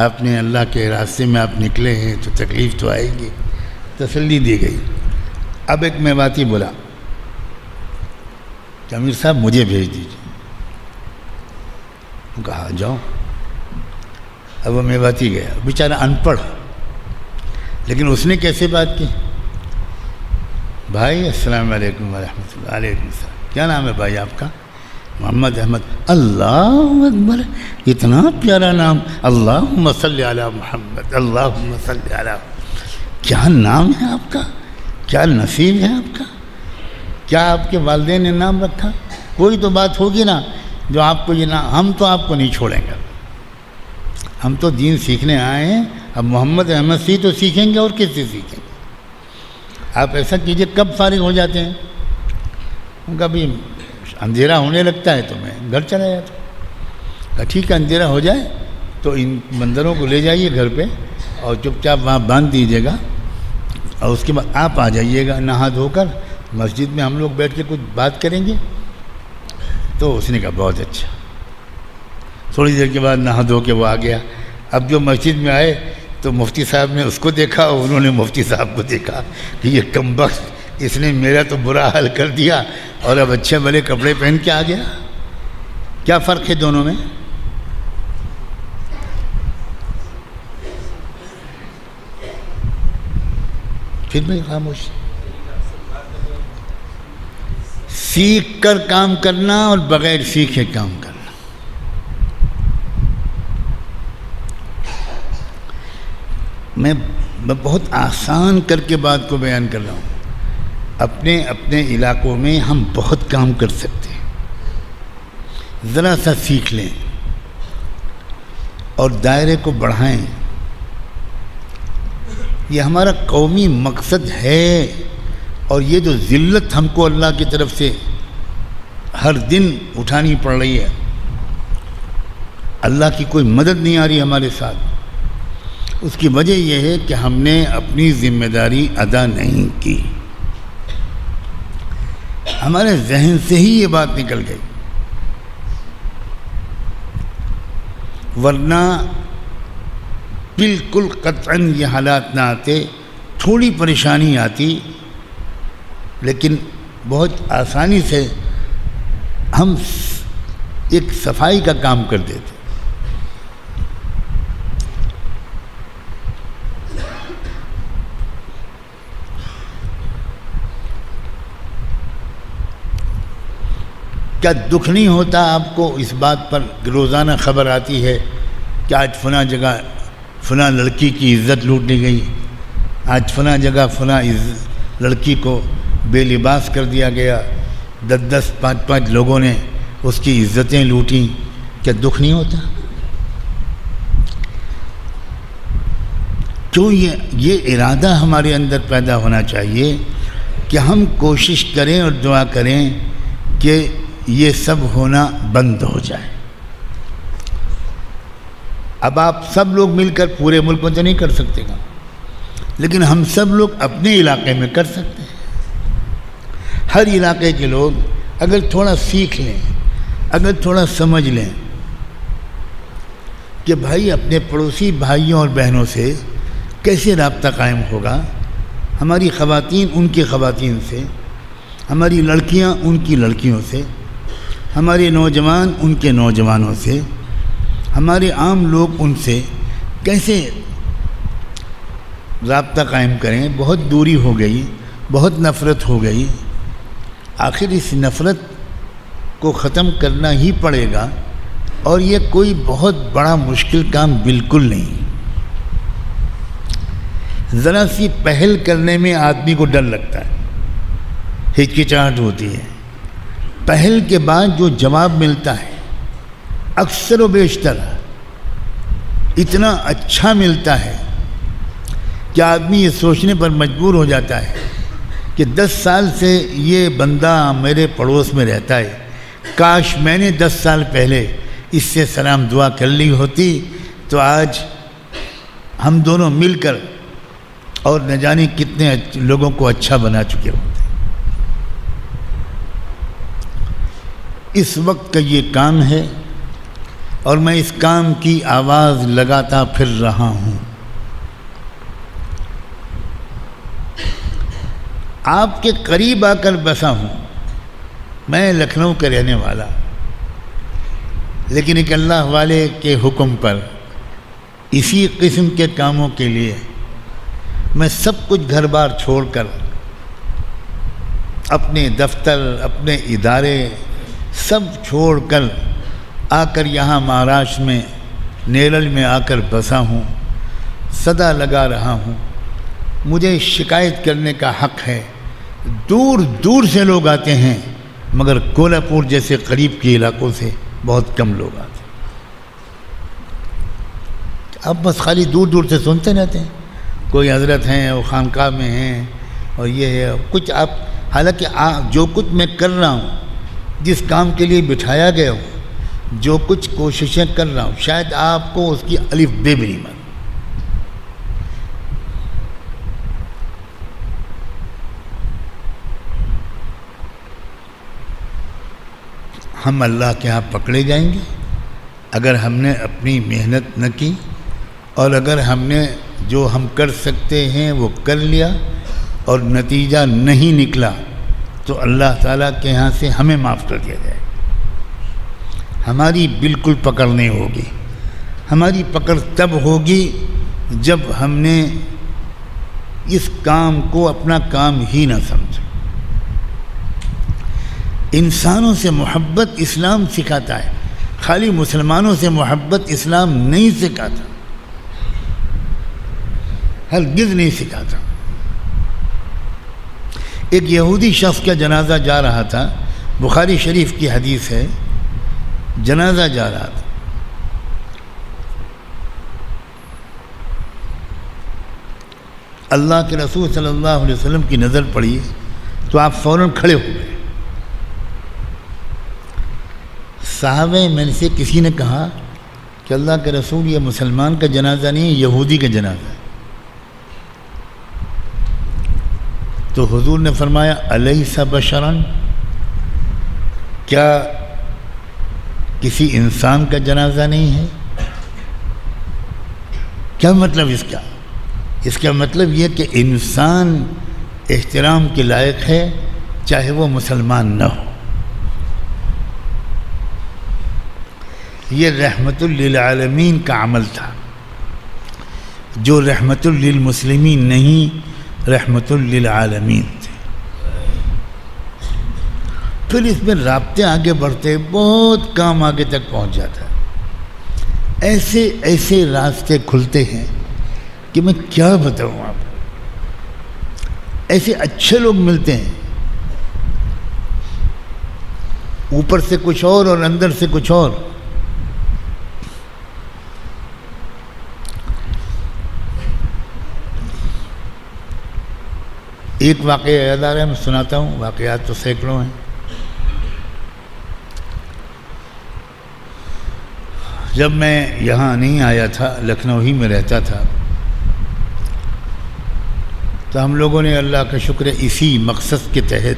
آپ نے اللہ کے راستے میں آپ نکلے ہیں تو تکلیف تو آئے گی. تسلی دی گئی. اب ایک میواتی بولا کہ امیر صاحب مجھے بھیج دیجیے. کہا جاؤ. اب وہ میواتی گیا، بیچارہ ان پڑھ، لیکن اس نے کیسے بات کی؟ بھائی السلام علیکم ورحمۃ اللہ. علیکم السلام. کیا نام ہے بھائی آپ کا؟ محمد احمد. اللہ اکبر، اتنا پیارا نام. اللہم صلی علی محمد، اللہم صلی علی. کیا نام ہے آپ کا، کیا نصیب ہے آپ کا، کیا آپ کے والدین نے نام رکھا؟ کوئی تو بات ہوگی نا جو آپ کو یہ نام. ہم تو آپ کو نہیں چھوڑیں گے، ہم تو دین سیکھنے آئے ہیں. اب محمد احمد سے تو سیکھیں گے اور کس سے سیکھیں گے؟ آپ ایسا کیجئے کب فارغ ہو جاتے ہیں؟ ان کا بھی اندھیرا ہونے لگتا ہے تو میں گھر چلا جاتا ہوں. کہا ٹھیک ہے اندھیرا ہو جائے تو ان بندروں کو لے جائیے گھر پہ اور چپ چاپ وہاں باندھ دیجیے گا، اور اس کے بعد آپ آ جائیے گا نہا دھو کر مسجد میں، ہم لوگ بیٹھ کے کچھ بات کریں گے. تو اس نے کہا بہت اچھا. تھوڑی دیر کے بعد نہا دھو کے وہ آ گیا. اب جو مسجد میں آئے تو مفتی صاحب نے اس کو دیکھا اور انہوں نے مفتی صاحب کو دیکھا کہ یہ کمبخت، اس نے میرا تو برا حال کر دیا اور اب اچھے بھلے کپڑے پہن کے آ گیا. کیا فرق ہے دونوں میں؟ پھر بھی خاموش. سیکھ کر کام کرنا اور بغیر سیکھے کام کرنا. میں بہت آسان کر کے بات کو بیان کر رہا ہوں. اپنے اپنے علاقوں میں ہم بہت کام کر سکتے ہیں. ذرا سا سیکھ لیں اور دائرے کو بڑھائیں. یہ ہمارا قومی مقصد ہے. اور یہ جو ذلت ہم کو اللہ کی طرف سے ہر دن اٹھانی پڑ رہی ہے، اللہ کی کوئی مدد نہیں آ رہی ہمارے ساتھ، اس کی وجہ یہ ہے کہ ہم نے اپنی ذمہ داری ادا نہیں کی. ہمارے ذہن سے ہی یہ بات نکل گئی، ورنہ بالکل قطعاً یہ حالات نہ آتے. تھوڑی پریشانی آتی لیکن بہت آسانی سے ہم ایک صفائی کا کام کر دیتے. کیا دکھ نہیں ہوتا آپ کو اس بات پر روزانہ خبر آتی ہے کہ آج فلاں جگہ فلاں لڑکی کی عزت لوٹ لی گئی، آج فلاں جگہ فلاں لڑکی کو بے لباس کر دیا گیا، 10 5 لوگوں نے اس کی عزتیں لوٹیں. کیا دکھ نہیں ہوتا؟ کیوں یہ ارادہ ہمارے اندر پیدا ہونا چاہیے کہ ہم کوشش کریں اور دعا کریں کہ یہ سب ہونا بند ہو جائے. اب آپ سب لوگ مل کر پورے ملک میں تو نہیں کر سکتے گا، لیکن ہم سب لوگ اپنے علاقے میں کر سکتے ہیں. ہر علاقے کے لوگ اگر تھوڑا سیکھ لیں، اگر تھوڑا سمجھ لیں کہ بھائی اپنے پڑوسی بھائیوں اور بہنوں سے کیسے رابطہ قائم ہوگا، ہماری خواتین ان کی خواتین سے، ہماری لڑکیاں ان کی لڑکیوں سے، ہمارے نوجوان ان کے نوجوانوں سے، ہمارے عام لوگ ان سے کیسے رابطہ قائم کریں. بہت دوری ہو گئی، بہت نفرت ہو گئی. آخر اس نفرت کو ختم کرنا ہی پڑے گا، اور یہ کوئی بہت بڑا مشکل کام بالکل نہیں. ذرا سی پہل کرنے میں آدمی کو ڈر لگتا ہے، ہچکچاہٹ ہوتی ہے۔ پہل کے بعد جو جواب ملتا ہے اکثر و بیشتر اتنا اچھا ملتا ہے کہ آدمی یہ سوچنے پر مجبور ہو جاتا ہے کہ 10 سال سے یہ بندہ میرے پڑوس میں رہتا ہے، کاش میں نے 10 سال پہلے اس سے سلام دعا کر لی ہوتی تو آج ہم دونوں مل کر اور نہ جانے کتنے لوگوں کو اچھا بنا چکے ہوتے۔ اس وقت کا یہ کام ہے اور میں اس کام کی آواز لگاتا پھر رہا ہوں۔ آپ کے قریب آ کر بسا ہوں، میں لکھنؤ کا رہنے والا، لیکن ایک اللہ والے کے حکم پر اسی قسم کے کاموں کے لیے میں سب کچھ گھر بار چھوڑ کر اپنے دفتر، اپنے ادارے سب چھوڑ کر آ کر یہاں مہاراشٹر میں نیرل میں آ کر بسا ہوں، صدا لگا رہا ہوں۔ مجھے شکایت کرنے کا حق ہے، دور دور سے لوگ آتے ہیں مگر کولہاپور جیسے قریب کے علاقوں سے بہت کم لوگ آتے ہیں۔ اب بس خالی دور دور سے سنتے رہتے ہیں، کوئی حضرت ہیں وہ خانقاہ میں ہیں اور یہ ہے کچھ۔ آپ حالانکہ جو کچھ میں کر رہا ہوں، جس کام کے لیے بٹھایا گیا ہوں، جو کچھ کوششیں کر رہا ہوں، شاید آپ کو اس کی الف بے بھی نہیں معلوم۔ ہم اللہ کے ہاں پکڑے جائیں گے اگر ہم نے اپنی محنت نہ کی، اور اگر ہم نے جو ہم کر سکتے ہیں وہ کر لیا اور نتیجہ نہیں نکلا تو اللہ تعالیٰ کے ہاں سے ہمیں معاف کر دیا جائے۔ ہماری بالکل پکڑ نہیں ہوگی۔ ہماری پکڑ تب ہوگی جب ہم نے اس کام کو اپنا کام ہی نہ سمجھا۔ انسانوں سے محبت اسلام سکھاتا ہے، خالی مسلمانوں سے محبت اسلام نہیں سکھاتا، ہرگز نہیں سکھاتا۔ ایک یہودی شخص کا جنازہ جا رہا تھا، بخاری شریف کی حدیث ہے، جنازہ جا رہا تھا، اللہ کے رسول صلی اللہ علیہ وسلم کی نظر پڑی تو آپ فوراً کھڑے ہو گئے۔ صحابہ میں سے کسی نے کہا کہ اللہ کے رسول یہ مسلمان کا جنازہ نہیں، یہودی کا جنازہ ہے۔ تو حضور نے فرمایا الیس بشرن، کیا کسی انسان کا جنازہ نہیں ہے؟ کیا مطلب اس کا؟ اس کا مطلب یہ کہ انسان احترام کے لائق ہے چاہے وہ مسلمان نہ ہو۔ یہ رحمت للعالمین کا عمل تھا، جو رحمت للمسلمین نہیں رحمت للعالمین تھے۔ پھر اس میں رابطے آگے بڑھتے، بہت کام آگے تک پہنچ جاتا ہے۔ ایسے ایسے راستے کھلتے ہیں کہ میں کیا بتاؤں آپ کو۔ ایسے اچھے لوگ ملتے ہیں، اوپر سے کچھ اور اندر سے کچھ اور۔ ایک واقعہ یاد آ رہا ہے، میں سناتا ہوں، واقعات تو سینکڑوں ہیں۔ جب میں یہاں نہیں آیا تھا، لکھنؤ ہی میں رہتا تھا، تو ہم لوگوں نے اللہ کا شکر ہے اسی مقصد کے تحت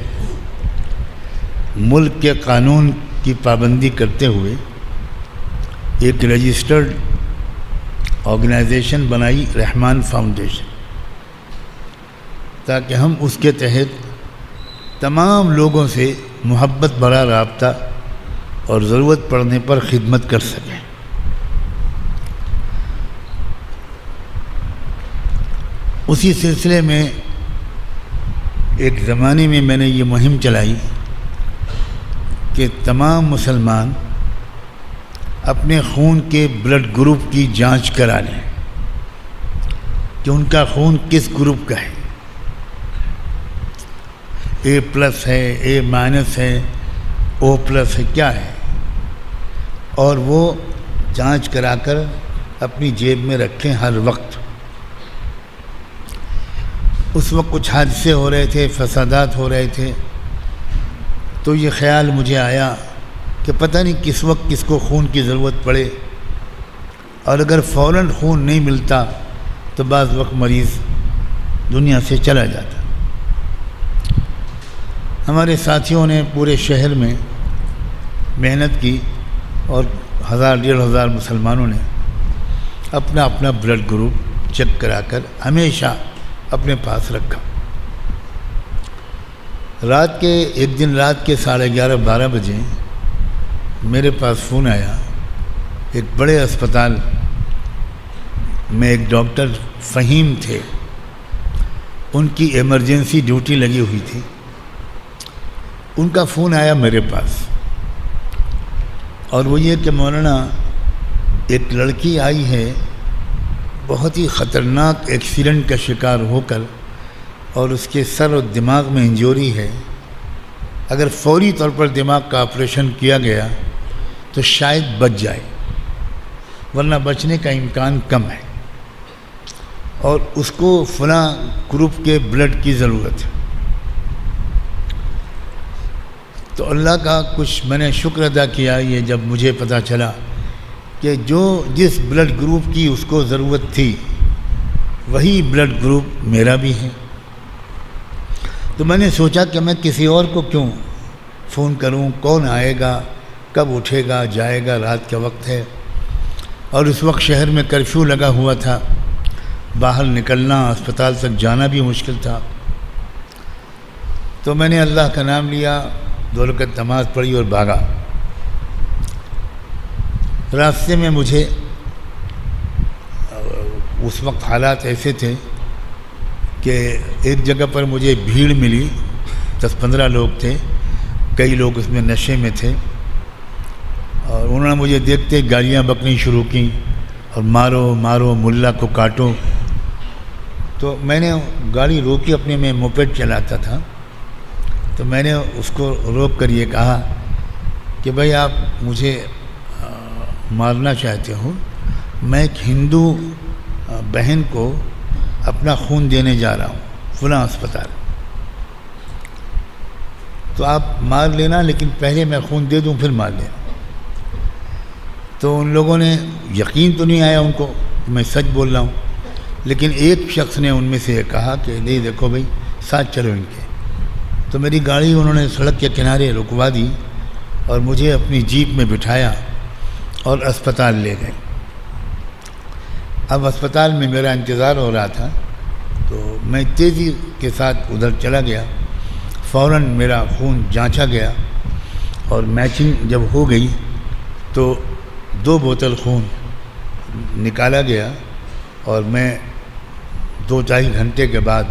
ملک کے قانون کی پابندی کرتے ہوئے ایک رجسٹرڈ آرگنائزیشن بنائی، رحمان فاؤنڈیشن، تاکہ ہم اس کے تحت تمام لوگوں سے محبت بھرا رابطہ اور ضرورت پڑنے پر خدمت کر سکیں۔ اسی سلسلے میں ایک زمانے میں نے یہ مہم چلائی کہ تمام مسلمان اپنے خون کے بلڈ گروپ کی جانچ کرا لیں، کہ ان کا خون کس گروپ کا ہے، A+ ہے، A- ہے، O+ ہے، کیا ہے، اور وہ جانچ کرا کر اپنی جیب میں رکھیں ہر وقت۔ اس وقت کچھ حادثے ہو رہے تھے، فسادات ہو رہے تھے، تو یہ خیال مجھے آیا کہ پتہ نہیں کس وقت کس کو خون کی ضرورت پڑے، اور اگر فوراً خون نہیں ملتا تو بعض وقت مریض دنیا سے چلا جاتا۔ ہمارے ساتھیوں نے پورے شہر میں محنت کی اور 1000-1500 مسلمانوں نے اپنا اپنا بلڈ گروپ چیک کرا کر ہمیشہ اپنے پاس رکھا۔ ایک دن رات کے 11:30-12 بجے میرے پاس فون آیا۔ ایک بڑے اسپتال میں ایک ڈاکٹر فہیم تھے، ان کی ایمرجنسی ڈیوٹی لگی ہوئی تھی، ان کا فون آیا میرے پاس، اور وہ یہ کہ مولانا ایک لڑکی آئی ہے بہت ہی خطرناک ایکسیڈنٹ کا شکار ہو کر، اور اس کے سر اور دماغ میں انجوری ہے، اگر فوری طور پر دماغ کا آپریشن کیا گیا تو شاید بچ جائے، ورنہ بچنے کا امکان کم ہے، اور اس کو فلاں گروپ کے بلڈ کی ضرورت ہے۔ تو اللہ کا کچھ میں نے شکر ادا کیا یہ جب مجھے پتہ چلا کہ جس بلڈ گروپ کی اس کو ضرورت تھی وہی بلڈ گروپ میرا بھی ہے۔ تو میں نے سوچا کہ میں کسی اور کو کیوں فون کروں، کون آئے گا، کب اٹھے گا، جائے گا، رات کا وقت ہے، اور اس وقت شہر میں کرفیو لگا ہوا تھا، باہر نکلنا، اسپتال تک جانا بھی مشکل تھا۔ تو میں نے اللہ کا نام لیا، 2 رکعت نماز پڑھی اور بھاگا۔ راستے میں مجھے اس وقت حالات ایسے تھے کہ ایک جگہ پر مجھے بھیڑ ملی، 10-15 لوگ تھے، کئی لوگ اس میں نشے میں تھے، اور انہوں نے مجھے دیکھتے گالیاں بکنی شروع کی، اور مارو مارو، ملا کو کاٹو۔ تو میں نے گاڑی روکی، اپنے میں موپیڈ چلاتا تھا، تو میں نے اس کو روک کر یہ کہا کہ بھائی آپ مجھے مارنا چاہتے ہو، میں ایک ہندو بہن کو اپنا خون دینے جا رہا ہوں فلاں اسپتال، تو آپ مار لینا، لیکن پہلے میں خون دے دوں پھر مار لینا۔ تو ان لوگوں نے یقین تو نہیں آیا ان کو کہ میں سچ بول رہا ہوں، لیکن ایک شخص نے ان میں سے یہ کہا کہ نہیں دیکھو بھائی ساتھ چلو ان کے۔ تو میری گاڑی انہوں نے سڑک کے کنارے رکوا دی اور مجھے اپنی جیپ میں بٹھایا اور اسپتال لے گئے۔ اب اسپتال میں میرا انتظار ہو رہا تھا، تو میں تیزی کے ساتھ ادھر چلا گیا، فوراً میرا خون جانچا گیا، اور میچنگ جب ہو گئی تو 2 بوتل خون نکالا گیا، اور میں 2-2.5 گھنٹے کے بعد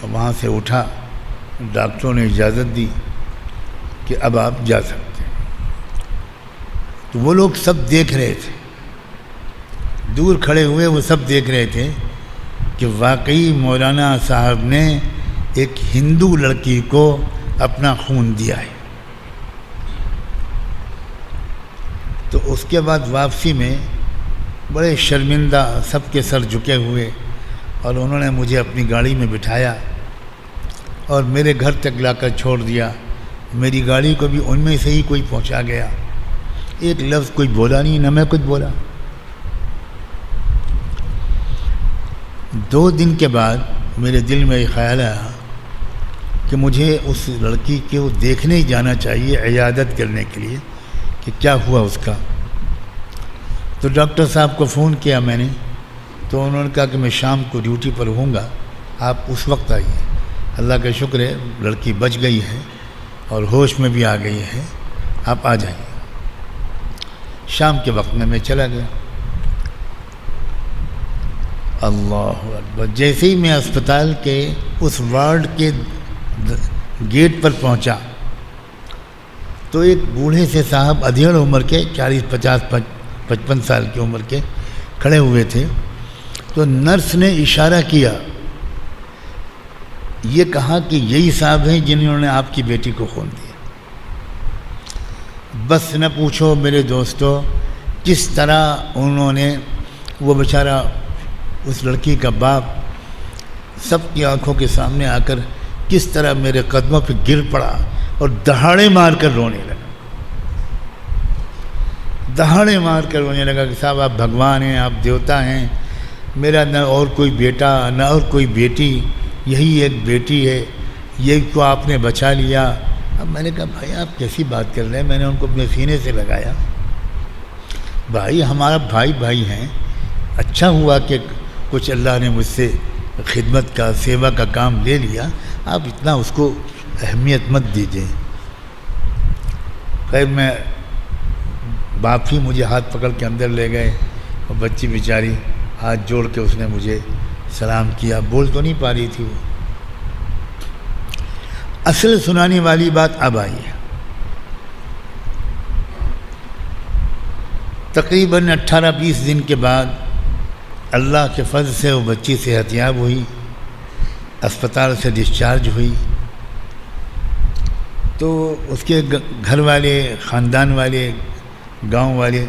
وہاں سے اٹھا۔ ڈاکٹروں نے اجازت دی کہ اب آپ جا سکتے ہیں۔ تو وہ لوگ سب دیکھ رہے تھے، دور کھڑے ہوئے وہ سب دیکھ رہے تھے کہ واقعی مولانا صاحب نے ایک ہندو لڑکی کو اپنا خون دیا ہے۔ تو اس کے بعد واپسی میں بڑے شرمندہ، سب کے سر جھکے ہوئے، اور انہوں نے مجھے اپنی گاڑی میں بٹھایا اور میرے گھر تک لا کر چھوڑ دیا۔ میری گاڑی کو بھی ان میں سے ہی کوئی پہنچا گیا، ایک لفظ کوئی بولا نہیں، نہ میں کچھ بولا۔ 2 دن کے بعد میرے دل میں یہ خیال آیا کہ مجھے اس لڑکی کو دیکھنے جانا چاہیے، عیادت کرنے کے لیے کہ کیا ہوا اس کا۔ تو ڈاکٹر صاحب کو فون کیا میں نے، تو انہوں نے کہا کہ میں شام کو ڈیوٹی پر ہوں گا، آپ اس وقت آئیے۔ اللہ کا شکر ہے لڑکی بچ گئی ہے اور ہوش میں بھی آ گئی ہے، آپ آ جائیے۔ شام کے وقت میں چلا گیا۔ اللہ اکبر! جیسے ہی میں اسپتال کے اس وارڈ کے گیٹ پر پہنچا تو ایک بوڑھے سے صاحب ادھیڑ عمر کے، 40-50-55 سال کی عمر کے کھڑے ہوئے تھے۔ تو نرس نے اشارہ کیا، یہ کہا کہ یہی صاحب ہیں جنہوں نے آپ کی بیٹی کو خون دیا۔ بس نہ پوچھو میرے دوستو کس طرح انہوں نے، وہ بیچارہ اس لڑکی کا باپ سب کی آنکھوں کے سامنے آ کر کس طرح میرے قدموں پہ گر پڑا اور دہاڑے مار کر رونے لگا، دہاڑے مار کر رونے لگا کہ صاحب آپ بھگوان ہیں، آپ دیوتا ہیں، میرا نہ اور کوئی بیٹا نہ اور کوئی بیٹی، یہی ایک بیٹی ہے، یہ کو آپ نے بچا لیا۔ اب میں نے کہا بھائی آپ کیسی بات کر رہے ہیں؟ میں نے ان کو اپنے سینے سے لگایا، بھائی ہمارا بھائی ہیں، اچھا ہوا کہ کچھ اللہ نے مجھ سے خدمت کا سیوا کا کام لے لیا، آپ اتنا اس کو اہمیت مت دیجیے۔ خیر میں باپ ہی مجھے ہاتھ پکڑ کے اندر لے گئے اور بچی بیچاری ہاتھ جوڑ کے اس نے مجھے سلام کیا، بول تو نہیں پا رہی تھی وہ۔ اصل سنانے والی بات اب آئی ہے۔ تقریباً 18-20 دن کے بعد اللہ کے فضل سے وہ بچی صحت یاب ہوئی، اسپتال سے ڈسچارج ہوئی۔ تو اس کے گھر والے، خاندان والے، گاؤں والے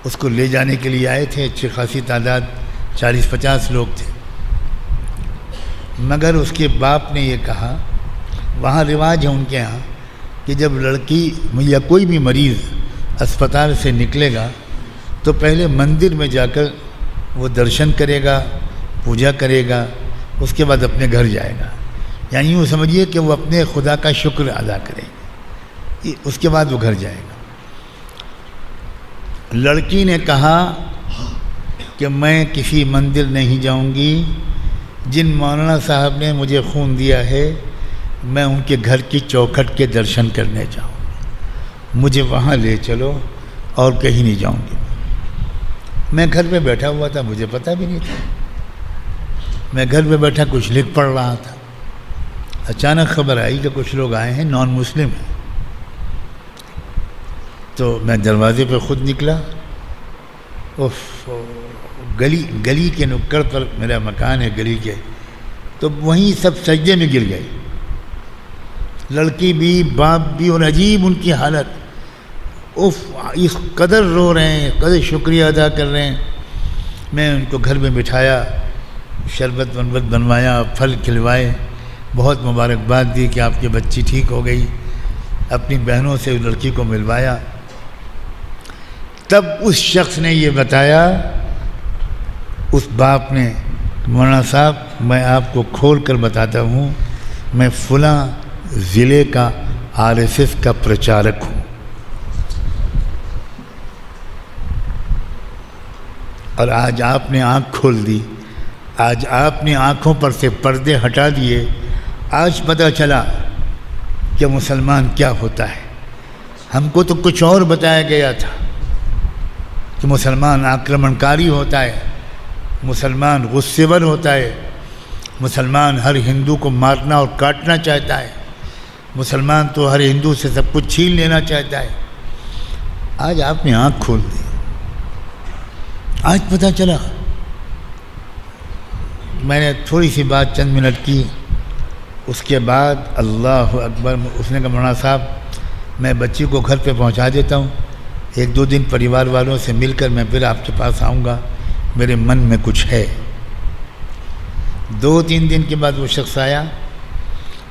اس کو لے جانے کے لیے آئے تھے، اچھی خاصی تعداد 40-50 لوگ تھے، مگر اس کے باپ نے یہ کہا، وہاں رواج ہے ان کے ہاں کہ جب لڑکی یا کوئی بھی مریض اسپتال سے نکلے گا تو پہلے مندر میں جا کر وہ درشن کرے گا، پوجا کرے گا، اس کے بعد اپنے گھر جائے گا، یعنی وہ سمجھیے کہ وہ اپنے خدا کا شکر ادا کرے گا، اس کے بعد وہ گھر جائے گا۔ لڑکی نے کہا کہ میں کسی مندر نہیں جاؤں گی، جن مولانا صاحب نے مجھے خون دیا ہے میں ان کے گھر کی چوکھٹ کے درشن کرنے جاؤں گی، مجھے وہاں لے چلو اور کہیں نہیں جاؤں گی۔ میں گھر پہ بیٹھا ہوا تھا، مجھے پتہ بھی نہیں تھا، میں گھر پہ بیٹھا کچھ لکھ پڑھ رہا تھا، اچانک خبر آئی کہ کچھ لوگ آئے ہیں، نان مسلم ہیں۔ تو میں دروازے پہ خود نکلا، گلی کے نکڑ پر میرا مکان ہے گلی کے، تو وہیں سب سجدے میں گر گئے، لڑکی بھی باپ بھی، اور عجیب ان کی حالت، اس قدر رو رہے ہیں، قدر شکریہ ادا کر رہے ہیں۔ میں ان کو گھر میں بٹھایا، شربت بنوایا، پھل کھلوائے، بہت مبارکباد دی کہ آپ کی بچی ٹھیک ہو گئی، اپنی بہنوں سے اس لڑکی کو ملوایا۔ تب اس شخص نے یہ بتایا، اس باپ نے، مولانا صاحب میں آپ کو کھول کر بتاتا ہوں، میں فلاں ضلع کا RSS کا پرچارک ہوں، اور آج آپ نے آنکھ کھول دی، آج آپ نے آنکھوں پر سے پردے ہٹا دیے، آج پتہ چلا کہ مسلمان کیا ہوتا ہے۔ ہم کو تو کچھ اور بتایا گیا تھا کہ مسلمان آکرمنکاری ہوتا ہے، مسلمان غصے ور ہوتا ہے، مسلمان ہر ہندو کو مارنا اور کاٹنا چاہتا ہے، مسلمان تو ہر ہندو سے سب کچھ چھین لینا چاہتا ہے۔ آج آپ نے آنکھ کھول دی، آج پتہ چلا۔ میں نے تھوڑی سی بات چند منٹ کی، اس کے بعد اللہ اکبر، اس نے کہا مولانا صاحب میں بچی کو گھر پہ پہنچا دیتا ہوں، 1-2 دن پریوار والوں سے مل کر میں پھر آپ کے پاس آؤں گا، میرے من میں کچھ ہے۔ 2-3 دن کے بعد وہ شخص آیا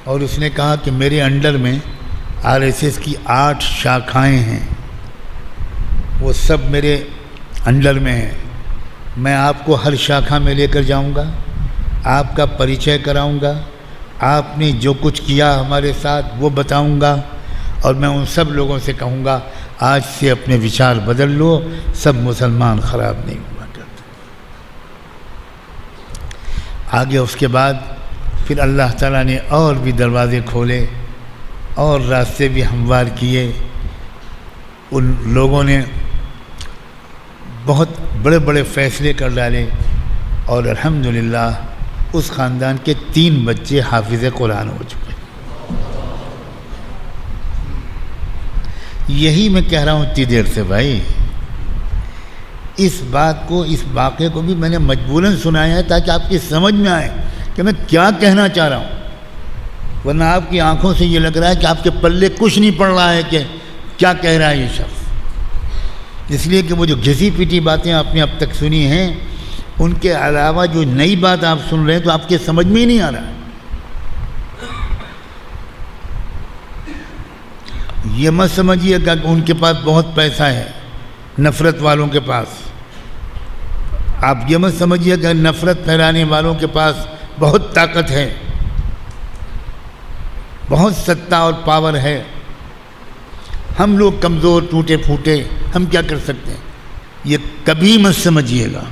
اور اس نے کہا کہ میرے انڈر میں RSS کی 8 شاخائیں ہیں، وہ سب میرے انڈر میں ہیں، میں آپ کو ہر شاخا میں لے کر جاؤں گا، آپ کا پریچے کراؤں گا، آپ نے جو کچھ کیا ہمارے ساتھ وہ بتاؤں گا، اور میں ان سب لوگوں سے کہوں گا آج سے اپنے وچار بدل لو، سب مسلمان خراب نہیں ہوا کرتے۔ آگے اس کے بعد پھر اللہ تعالیٰ نے اور بھی دروازے کھولے اور راستے بھی ہموار کیے، ان لوگوں نے بہت بڑے بڑے فیصلے کر ڈالے، اور الحمدللہ اس خاندان کے 3 بچے حافظ قرآن ہو چکے۔ یہی میں کہہ رہا ہوں اتنی دیر سے بھائی، اس بات کو، اس واقعے کو بھی میں نے مجبوراً سنایا ہے تاکہ آپ کی سمجھ میں آئے کہ میں کیا کہنا چاہ رہا ہوں، ورنہ آپ کی آنکھوں سے یہ لگ رہا ہے کہ آپ کے پلے کچھ نہیں پڑ رہا ہے کہ کیا کہہ رہا ہے یہ شخص، اس لیے کہ وہ جو گھسی پیٹی باتیں آپ نے اب تک سنی ہیں ان کے علاوہ جو نئی بات آپ سن رہے ہیں تو آپ کے سمجھ میں ہی نہیں آ رہا۔ یہ مت سمجھیے گا کہ ان کے پاس بہت پیسہ ہے، نفرت والوں کے پاس، آپ یہ مت سمجھیے کہ نفرت پھیلانے والوں کے پاس بہت طاقت ہے، بہت ستہ اور پاور ہے۔ ہم لوگ کمزور ٹوٹے پھوٹے، ہم کیا کر سکتے ہیں؟ یہ کبھی مت سمجھیے گا۔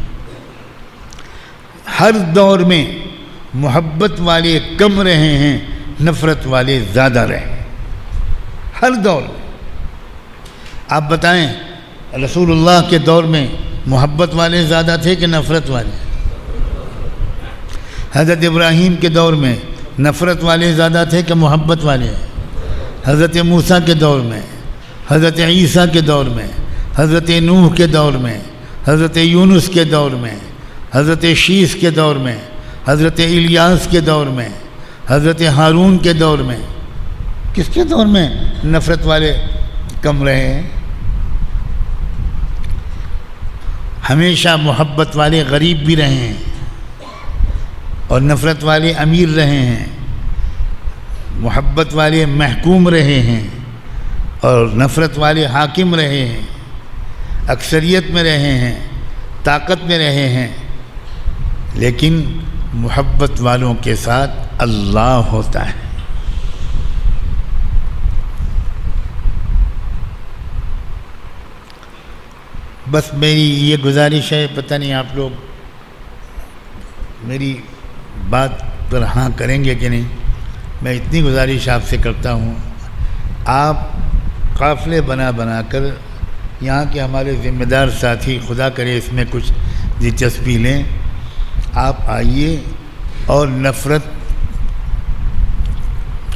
ہر دور میں محبت والے کم رہے ہیں، نفرت والے زیادہ رہے ہیں، ہر دور میں۔ آپ بتائیں رسول اللہ کے دور میں محبت والے زیادہ تھے کہ نفرت والے؟ حضرت ابراہیم کے دور میں نفرت والے زیادہ تھے کہ محبت والے؟ حضرت موسیٰ کے دور میں، حضرت عیسیٰ کے دور میں، حضرت نوح کے دور میں، حضرت یونس کے دور میں، حضرت شیس کے دور میں، حضرت الیاس کے دور میں، حضرت ہارون کے دور میں، کس کے دور میں نفرت والے کم رہے ہیں؟ ہمیشہ محبت والے غریب بھی رہے ہیں اور نفرت والے امیر رہے ہیں، محبت والے محکوم رہے ہیں اور نفرت والے حاکم رہے ہیں، اکثریت میں رہے ہیں، طاقت میں رہے ہیں، لیکن محبت والوں کے ساتھ اللہ ہوتا ہے۔ بس میری یہ گزارش ہے، پتہ نہیں آپ لوگ میری بات پر ہاں کریں گے کہ نہیں، میں اتنی گزارش آپ سے کرتا ہوں، آپ قافلے بنا بنا کر یہاں کے ہمارے ذمہ دار ساتھی، خدا کرے اس میں کچھ دلچسپی لیں، آپ آئیے اور نفرت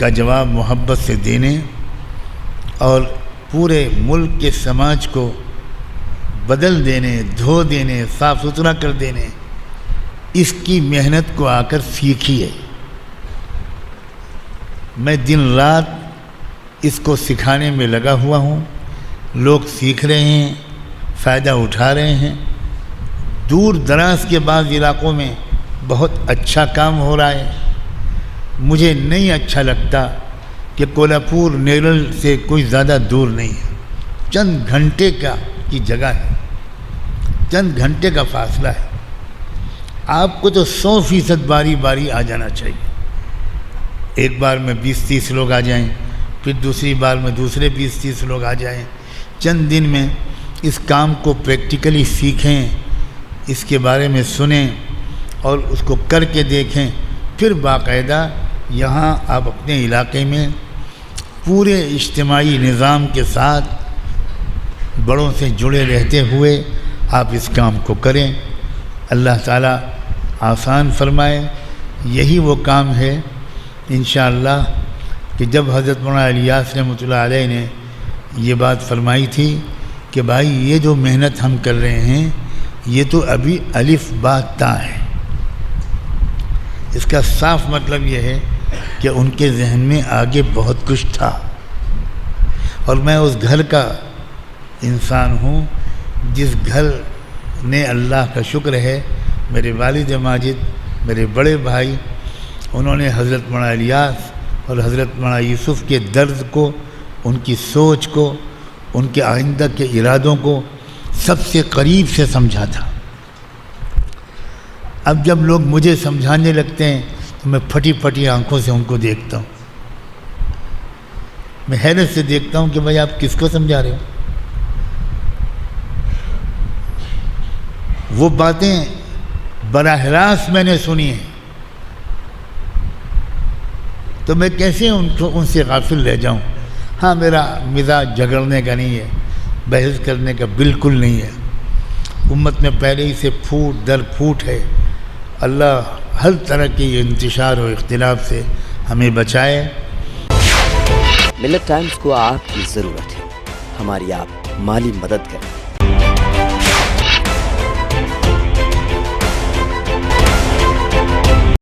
کا جواب محبت سے دینے اور پورے ملک کے سماج کو بدل دینے، دھو دینے، صاف ستھرا کر دینے، اس کی محنت کو آ کر سیکھیے۔ میں دن رات اس کو سکھانے میں لگا ہوا ہوں، لوگ سیکھ رہے ہیں، فائدہ اٹھا رہے ہیں، دور دراز کے بعض علاقوں میں بہت اچھا کام ہو رہا ہے۔ مجھے نہیں اچھا لگتا کہ کولہاپور نیرل سے کوئی زیادہ دور نہیں ہے، چند گھنٹے کی جگہ ہے، چند گھنٹے کا فاصلہ ہے، آپ کو تو 100% باری باری آ جانا چاہیے۔ ایک بار میں 20-30 لوگ آ جائیں، پھر دوسری بار میں دوسرے 20-30 لوگ آ جائیں، چند دن میں اس کام کو پریکٹیکلی سیکھیں، اس کے بارے میں سنیں اور اس کو کر کے دیکھیں، پھر باقاعدہ یہاں آپ اپنے علاقے میں پورے اجتماعی نظام کے ساتھ بڑوں سے جڑے رہتے ہوئے آپ اس کام کو کریں۔ اللہ تعالیٰ آسان فرمائے۔ یہی وہ کام ہے انشاءاللہ کہ جب حضرت مولانا الیاس رحمۃ اللہ علیہ نے یہ بات فرمائی تھی کہ بھائی یہ جو محنت ہم کر رہے ہیں یہ تو ابھی الف با تا ہے، اس کا صاف مطلب یہ ہے کہ ان کے ذہن میں آگے بہت کچھ تھا، اور میں اس گھر کا انسان ہوں جس گھر نے، اللہ کا شکر ہے، میرے والد ماجد، میرے بڑے بھائی، انہوں نے حضرت مولانا الیاس اور حضرت مولانا یوسف کے درد کو، ان کی سوچ کو، ان کے آئندہ کے ارادوں کو سب سے قریب سے سمجھا تھا۔ اب جب لوگ مجھے سمجھانے لگتے ہیں تو میں پھٹی پھٹی آنکھوں سے ان کو دیکھتا ہوں، میں حیرت سے دیکھتا ہوں کہ بھائی آپ کس کو سمجھا رہے ہو؟ وہ باتیں براہ راست میں نے سنی ہیں، تو میں کیسے ان سے غافل رہ جاؤں؟ ہاں، میرا مزاج جھگڑنے کا نہیں ہے، بحث کرنے کا بالکل نہیں ہے، امت میں پہلے ہی سے پھوٹ در پھوٹ ہے۔ اللہ ہر طرح کی انتشار و اختلاف سے ہمیں بچائے۔ ملت ٹائمز کو آپ کی ضرورت ہے، ہماری آپ مالی مدد کریں۔